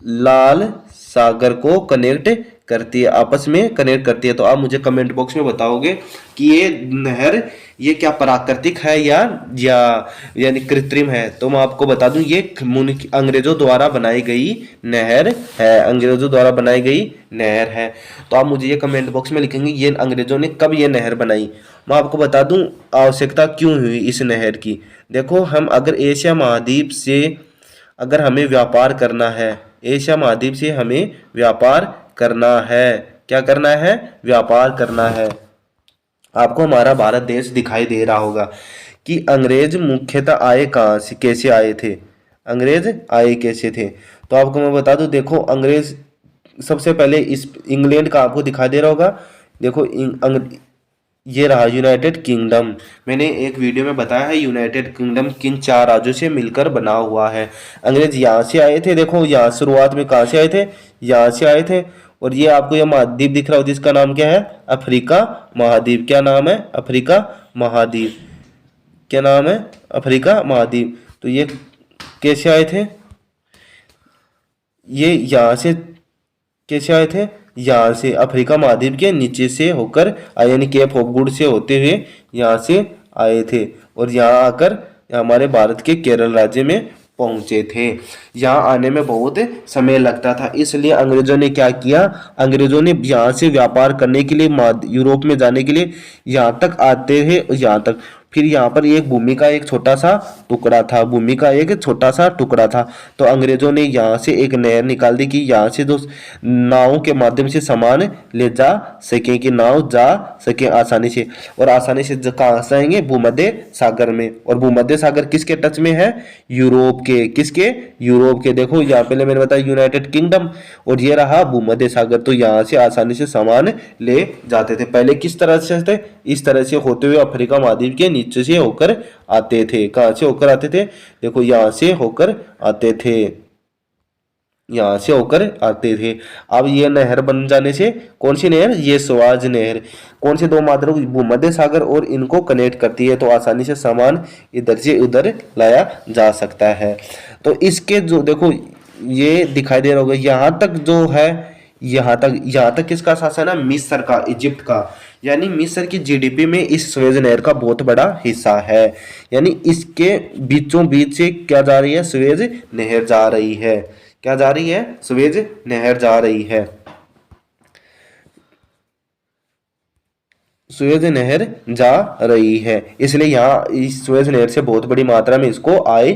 लाल सागर को कनेक्ट करती है, आपस में कनेक्ट करती है। तो आप मुझे कमेंट बॉक्स में बताओगे कि ये नहर, ये क्या प्राकृतिक है या यानी कृत्रिम है। तो मैं आपको बता दूं, ये अंग्रेजों द्वारा बनाई गई नहर है, अंग्रेजों द्वारा बनाई गई नहर है। तो आप मुझे ये कमेंट बॉक्स में लिखेंगे ये अंग्रेजों ने कब ये नहर बनाई। मैं आपको बता दूं आवश्यकता क्यों हुई इस नहर की। देखो हम अगर एशिया महाद्वीप से अगर हमें व्यापार करना है, एशिया महाद्वीप से हमें व्यापार करना है, क्या करना है, व्यापार करना है। आपको हमारा भारत देश दिखाई दे रहा होगा कि अंग्रेज मुख्यतः आए कहाँ से, कैसे आए थे, अंग्रेज आए कैसे थे। तो आपको मैं बता दूं, देखो अंग्रेज सबसे पहले इस इंग्लैंड का आपको दिखाई दे रहा होगा, देखो ये रहा यूनाइटेड किंगडम। मैंने एक वीडियो में बताया है यूनाइटेड किंगडम किन 4 राज्यों से मिलकर बना हुआ है। अंग्रेज यहाँ से आए थे, देखो यहाँ शुरुआत में कहाँ से आए थे, यहाँ से आए थे। और ये आपको ये महाद्वीप दिख रहा हो जिसका नाम क्या है, अफ्रीका महाद्वीप। क्या नाम है, अफ्रीका महाद्वीप। क्या नाम है, अफ्रीका महाद्वीप। तो ये कैसे आए थे, ये यहाँ से कैसे आए थे, यहाँ से अफ्रीका महाद्वीप के नीचे से होकर यानी केप ऑफ गुड से होते हुए यहाँ से आए थे, और यहाँ आकर हमारे भारत के केरल राज्य में पहुंचे थे। यहाँ आने में बहुत समय लगता था, इसलिए अंग्रेजों ने क्या किया, अंग्रेजों ने यहाँ से व्यापार करने के लिए यूरोप में जाने के लिए यहाँ तक आते हैं, यहाँ तक फिर यहाँ पर एक भूमि का एक छोटा सा टुकड़ा था, भूमि का एक छोटा सा टुकड़ा था। तो अंग्रेजों ने यहाँ से एक नहर निकाल दी कि यहाँ से जो नावों के माध्यम से सामान ले जा सके, कि नाव जा सके आसानी से, और आसानी से कहाँ से आएंगे, भूमध्य सागर में। और भूमध्य सागर किसके टच में है, यूरोप के, किसके, यूरोप के। देखो यहाँ पहले मैंने बताया यूनाइटेड किंगडम, और ये रहा भूमध्य सागर। तो यहाँ से आसानी से सामान ले जाते थे। पहले किस तरह से थे, इस तरह से होते हुए अफ्रीका महाद्वीप के नीचे से होकर आते थे। कहाँ से होकर आते थे, देखो यहाँ से होकर आते थे, यहाँ से होकर आते थे। अब ये नहर बन जाने से, कौन सी नहर, ये स्वाज नहर, कौन से दो मात्रा भूमध्य सागर और इनको कनेक्ट करती है, तो आसानी से सामान इधर से उधर लाया जा सकता है। तो इसके जो देखो ये दिखाई दे रहा होगा, यहाँ तक जो है, यहाँ तक किसका शासन है, मिस्र का, इजिप्ट का। यानी मिस्र की जीडीपी में इस सुएज नहर का बहुत बड़ा हिस्सा है। यानी इसके बीचों बीच से क्या जा रही है, सुएज नहर जा रही है। क्या जा रही है, सुएज नहर जा रही है। सुएज नहर जा रही है, इसलिए यहाँ इस सुएज नहर से बहुत बड़ी मात्रा में इसको आय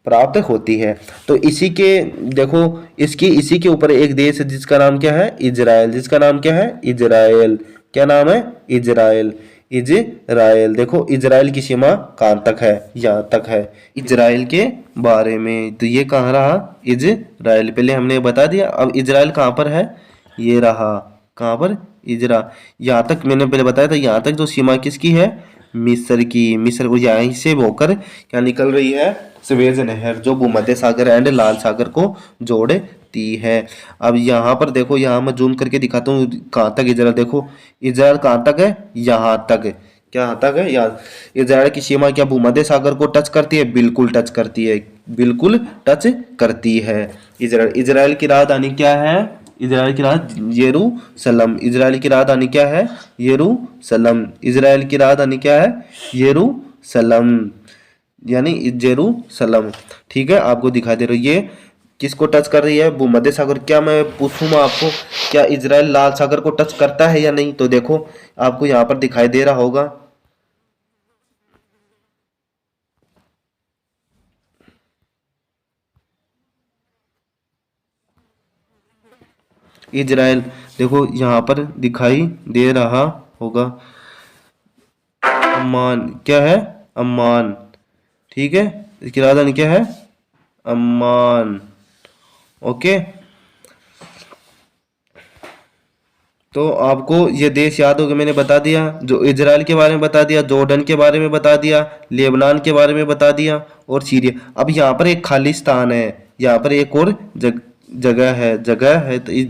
प्राप्त होती है। तो इसी के देखो, इसी के ऊपर एक देश है जिसका नाम क्या है, इजराइल। जिसका नाम क्या है, इजराइल। क्या नाम है, इजराइल। इजराइल, देखो इजराइल की सीमा कहाँ तक है, यहाँ तक है। इजराइल के बारे में तो ये कहाँ रहा, इजराइल, पहले हमने बता दिया। अब इजराइल कहाँ पर है, ये रहा, कहाँ पर, इजरा। यहाँ तक मैंने पहले बताया था, यहाँ तक जो सीमा किसकी है, मिस्र की। मिस्र को यहाँ से होकर क्या निकल रही है, सुएज नहर, जो भूमध्य सागर एंड लाल सागर को जोड़ती है। अब यहाँ पर देखो, यहाँ मैं जूम करके दिखाता हूँ कहाँ तक इजराइल। देखो इजराइल कहाँ तक है, यहाँ तक। क्या यहाँ तक है, यहाँ। इजराइल की सीमा क्या भूमध्य सागर को टच करती है, बिल्कुल टच करती है, बिल्कुल टच करती है। इजराइल की राजधानी क्या है, इजराइल की राजधानी यरूशलेम। इजराइल की राजधानी क्या है, यरूशलेम। इजराइल की राजधानी क्या है, यरूशलेम, यानी जेरूसलम। ठीक है, आपको दिखा दे रही है किसको टच कर रही है, भूमध्य सागर। क्या मैं पूछूंगा आपको, क्या इजराइल लाल सागर को टच करता है या नहीं, तो देखो आपको यहाँ पर दिखाई दे रहा होगा, इजराइल, देखो यहाँ पर दिखाई दे रहा होगा, अम्मान। क्या है, अम्मान। ठीक है, इसकी राजधानी क्या है, अम्मान। ओके, तो आपको ये देश याद होगा, मैंने बता दिया, जो इजराइल के बारे में बता दिया, जॉर्डन के बारे में बता दिया, लेबनान के बारे में बता दिया, और सीरिया। अब यहाँ पर एक खाली स्थान है, यहाँ पर एक और जगह है। तो इस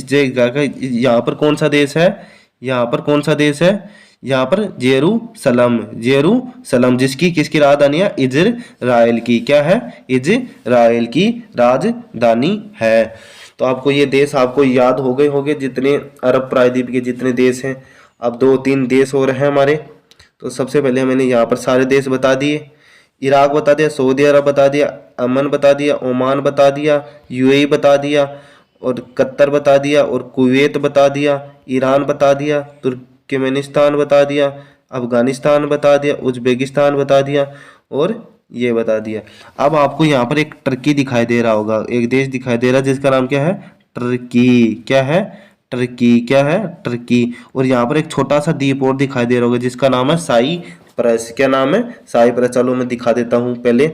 जगह का यहाँ पर कौन सा देश है, यहाँ पर कौन सा देश है, यहाँ पर जेरूसलम, जिसकी किसकी राजधानी है, इजराइल की। क्या है, इजराइल की राजधानी है। तो आपको ये देश आपको याद हो गए होंगे, जितने अरब प्रायद्वीप के जितने देश हैं। अब 2-3 देश और हैं हमारे। तो सबसे पहले मैंने यहाँ पर सारे देश बता दिए, इराक बता दिया, सऊदी अरब बता दिया, अमन बता दिया, ओमान बता दिया, यूएई बता दिया, और कतर बता दिया, और कुवैत बता दिया, ईरान बता दिया, तुर्कमेनिस्तान बता दिया, अफगानिस्तान बता दिया, उज्बेकिस्तान बता दिया, और ये बता दिया। अब आपको यहाँ पर एक टर्की दिखाई दे रहा होगा, एक देश दिखाई दे रहा है जिसका नाम क्या है, टर्की। क्या है, टर्की। क्या है, टर्की। और यहाँ पर एक छोटा सा द्वीप और दिखाई दे रहा होगा जिसका नाम है साइप्रस। क्या नाम है, साइप्रस। चलो मैं दिखा देता हूँ, पहले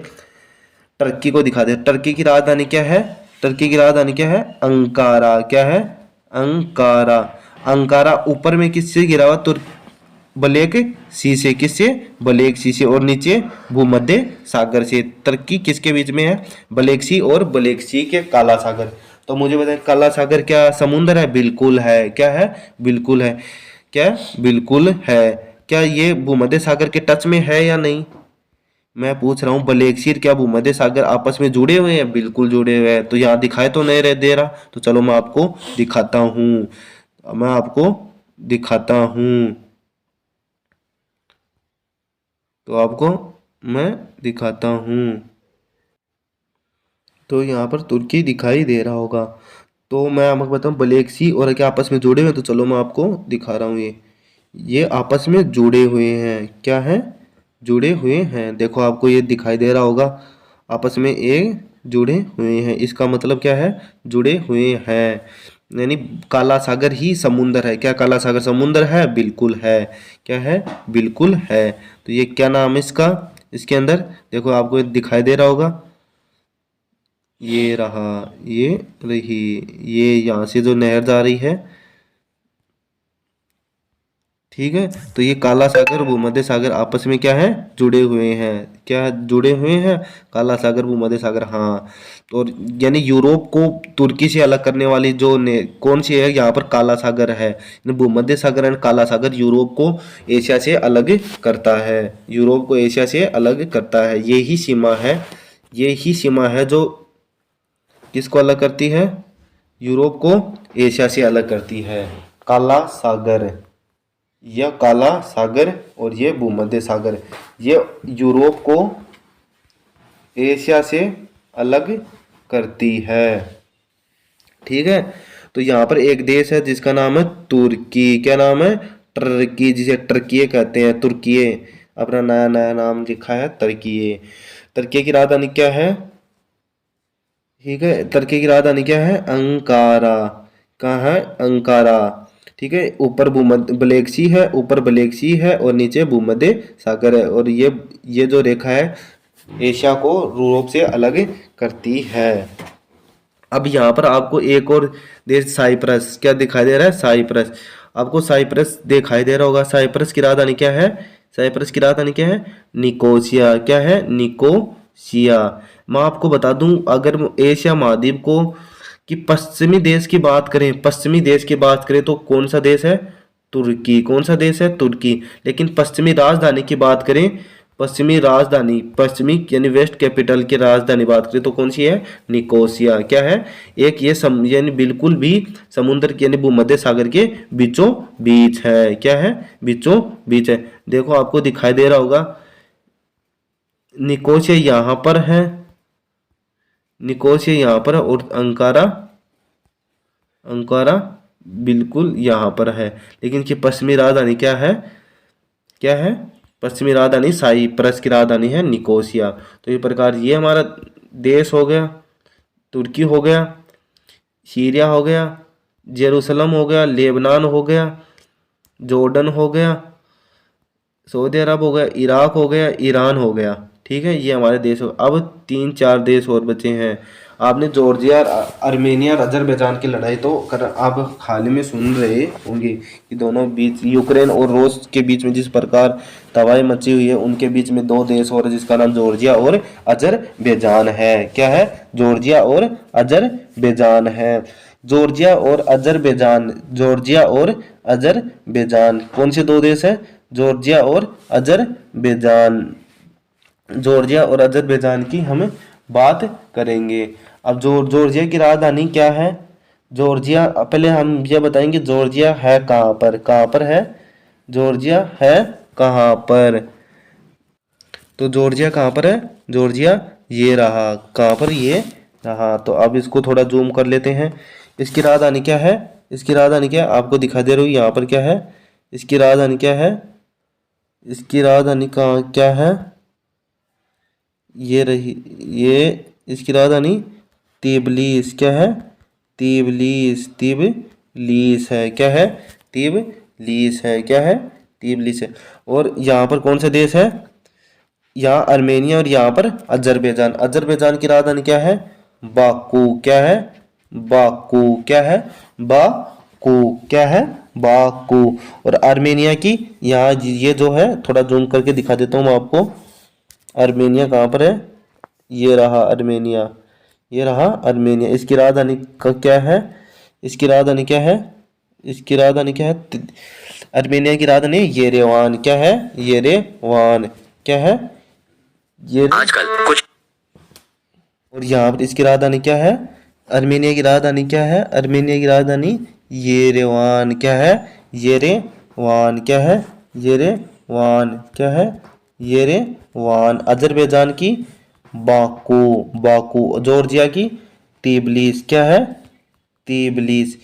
टर्की को दिखा दे। टर्की की राजधानी क्या है, टर्की की राजधानी क्या है, अंकारा। क्या है, अंकारा। अंकारा ऊपर में किससे घिरा हुआ, ब्लैक सी से, किससे, ब्लैक सी से, और नीचे भूमध्य सागर से। टर्की किसके बीच में है, ब्लैक सी और ब्लैक सी के काला सागर। तो मुझे बताएं, काला सागर क्या समुद्र है, बिल्कुल है। क्या है, बिल्कुल है। क्या, बिल्कुल है। क्या ये भूमध्य सागर के टच में है या नहीं, मैं पूछ रहा हूँ। ब्लैक सी क्या भूमध्य सागर आपस में जुड़े हुए हैं, बिल्कुल जुड़े हुए हैं। तो यहाँ दिखाए तो नहीं रह दे रहा, तो चलो मैं आपको दिखाता हूँ, मैं आपको दिखाता हूँ, तो आपको मैं दिखाता हूँ। तो यहाँ पर तुर्की दिखाई दे रहा होगा। तो मैं आपको बताऊँ, ब्लैक सी और क्या आपस में जुड़े हुए हैं, तो चलो मैं आपको दिखा रहा हूँ। ये आपस में जुड़े हुए हैं। क्या है? जुड़े हुए हैं। देखो आपको ये दिखाई दे रहा होगा, आपस में ये जुड़े हुए हैं। इसका मतलब क्या है? जुड़े हुए हैं। यानी काला सागर ही समुंदर है। क्या काला सागर समुंदर है? बिल्कुल है। क्या है? बिल्कुल है। तो ये क्या नाम है इसका? इसके अंदर देखो आपको ये दिखाई दे रहा होगा, ये रहा, ये रही, ये यहाँ से जो नहर जा रही है, ठीक है। तो ये काला सागर भूमध्य सागर आपस में क्या है? जुड़े हुए हैं। क्या जुड़े हुए हैं? काला सागर भूमध्य सागर, हाँ। और यानी यूरोप को तुर्की से अलग करने वाली जो ने कौन सी है? यहाँ पर काला सागर है। भूमध्य सागर एंड काला सागर यूरोप को एशिया से अलग करता है। यूरोप को एशिया से अलग करता है। यही सीमा है, यही सीमा है जो किसको अलग करती है? यूरोप को एशिया से अलग करती है। काला सागर, यह काला सागर और ये भूमध्य सागर, ये यूरोप को एशिया से अलग करती है। ठीक है। तो यहाँ पर एक देश है जिसका नाम है तुर्की। क्या नाम है? टर्की, जिसे टर्की कहते हैं। तुर्की अपना नया नया नाम लिखा है, तुर्की। तुर्की की राजधानी क्या है? ठीक है, तुर्की की राजधानी क्या है? अंकारा। कहाँ है? अंकारा। ठीक है। ऊपर भूमध्य ब्लैक सी है, ऊपर ब्लैक सी है और नीचे भूमध्य सागर है। और ये जो रेखा है एशिया को यूरोप से अलग करती है। अब यहाँ पर आपको एक और देश साइप्रस क्या दिखाई दे रहा है? साइप्रस। आपको साइप्रस दिखाई दे रहा होगा। साइप्रस की राजधानी क्या है? साइप्रस की राजधानी क्या है? निकोसिया। क्या है? निकोसिया। मैं आपको बता दूं, अगर एशिया महाद्वीप को कि पश्चिमी देश की बात करें, पश्चिमी देश की बात करें तो कौन सा देश है? तुर्की। कौन सा देश है? तुर्की। लेकिन पश्चिमी राजधानी की बात करें, पश्चिमी राजधानी, पश्चिमी यानी वेस्ट कैपिटल की राजधानी बात करें तो कौन सी है? निकोसिया। क्या है? एक ये यानी बिल्कुल भी समुद्र यानी भूमध्य सागर के बीचों बीच है। क्या है? बीचों बीच है। देखो आपको दिखाई दे रहा होगा, निकोसिया यहाँ पर है, निकोसिया यहाँ पर है और अंकारा, अंकारा बिल्कुल यहाँ पर है। लेकिन कि पश्चिमी राजधानी क्या है? क्या है? पश्चिमी राजधानी साइप्रस की राजधानी है निकोसिया। तो इस प्रकार ये हमारा देश हो गया, तुर्की हो गया, सीरिया हो गया, जेरूसलम हो गया, लेबनान हो गया, जॉर्डन हो गया, सऊदी अरब हो गया, इराक हो गया, ईरान हो गया। ठीक है, ये हमारे देश हो। अब 3-4 देश और बचे हैं। आपने जॉर्जिया और आर्मेनिया और अजरबैजान की लड़ाई तो आप हाल ही में सुन रहे होंगे कि दोनों बीच यूक्रेन और रूस के बीच में जिस प्रकार तबाही मची हुई है, उनके बीच में 2 देश और जिसका नाम जॉर्जिया और अजरबैजान है। क्या है? जॉर्जिया और अजरबैजान है। जॉर्जिया और अजरबैजान, जॉर्जिया और अजरबैजान कौन से 2 देश हैं? जॉर्जिया और अजरबैजान। जॉर्जिया और अजरबैजान की हम बात करेंगे। अब जॉर्जिया की राजधानी क्या है? जॉर्जिया, पहले हम ये बताएंगे जॉर्जिया है कहाँ पर? कहाँ पर है? जॉर्जिया है कहाँ पर? तो जॉर्जिया कहाँ पर है? जॉर्जिया ये रहा। कहाँ पर? ये रहा। तो अब इसको थोड़ा जूम कर लेते हैं। इसकी राजधानी क्या है? इसकी राजधानी क्या है? आपको दिखा दे रही हूँ यहाँ पर क्या है? इसकी राजधानी क्या है? इसकी राजधानी कहाँ क्या है? ये रही, ये इसकी राजधानी तिबलिस। क्या है? तिबलिस, तिबलिस है। क्या है? तिबलिस है। क्या है? तिबलिस है। और यहाँ पर कौन सा देश है? यहाँ आर्मेनिया और यहाँ पर अजरबैजान। अजरबैजान की राजधानी क्या है? बाकू। क्या है? बाकू। क्या है? बाकू। क्या है? बाकू। और आर्मेनिया की यहाँ ये जो है, थोड़ा जूम करके दिखा देता हूँ मैं आपको। आर्मेनिया कहाँ पर है? ये रहा आर्मेनिया, ये रहा आर्मेनिया। इसकी राजधानी का क्या है? इसकी राजधानी क्या है? इसकी राजधानी क्या है? आर्मेनिया की राजधानी येरेवान। क्या है? येरेवान। क्या है? ये आजकल कुछ। और यहाँ पर इसकी राजधानी क्या है? आर्मेनिया की राजधानी क्या है? आर्मेनिया की राजधानी येरेवान। क्या है? येरेवान। क्या है? येरेवान। क्या है? येरेवान। अजरबैजान की बाकू, बाकू। जॉर्जिया की तिबलिस। क्या है? तिबलिस।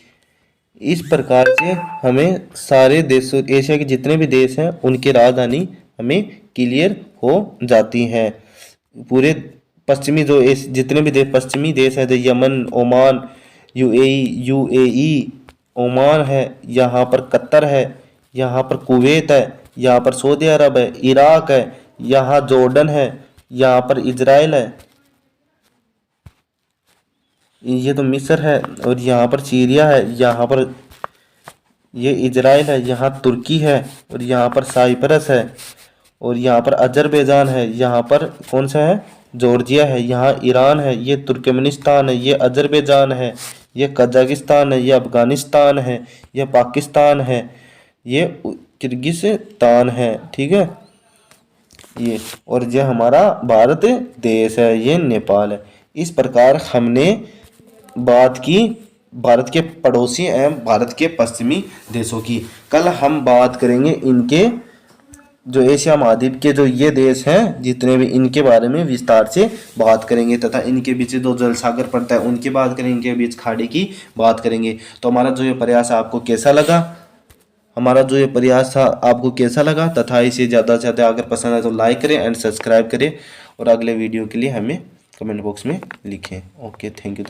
इस प्रकार से हमें सारे देशों, एशिया के जितने भी देश हैं उनकी राजधानी हमें क्लियर हो जाती हैं। पूरे पश्चिमी जितने भी देश, पश्चिमी देश है, जो यमन, ओमान, यूएई, ओमान है, यहाँ पर कतर है, यहाँ पर कुवैत है, यहाँ पर सऊदी अरब है, इराक है, यहाँ जॉर्डन है, यहाँ पर इजराइल है, ये तो मिस्र है, और यहाँ पर सीरिया है, यहाँ पर ये इजराइल है, यहाँ तुर्की है, और यहाँ पर साइप्रस है, और यहाँ पर अजरबैजान है, यहाँ पर कौन सा है, जॉर्जिया है, यहाँ ईरान है, ये तुर्कमेनिस्तान है, ये अजरबैजान है, ये कजाकिस्तान है, ये अफगानिस्तान है, ये पाकिस्तान है, ये किर्गिस्तान है, ठीक है ये, और ये हमारा भारत देश है, ये नेपाल है। इस प्रकार हमने बात की भारत के पड़ोसी एवं भारत के पश्चिमी देशों की। कल हम बात करेंगे इनके जो एशिया महाद्वीप के जो ये देश हैं जितने भी, इनके बारे में विस्तार से बात करेंगे, तथा इनके बीच जो जल सागर पड़ता है उनकी बात करेंगे, इनके बीच खाड़ी की बात करेंगे। तो हमारा जो ये प्रयास आपको कैसा लगा, आपको कैसा लगा, तथा इसे ज़्यादा से ज़्यादा अगर पसंद है तो लाइक करें एंड सब्सक्राइब करें, और अगले वीडियो के लिए हमें कमेंट बॉक्स में लिखें। Okay, thank you.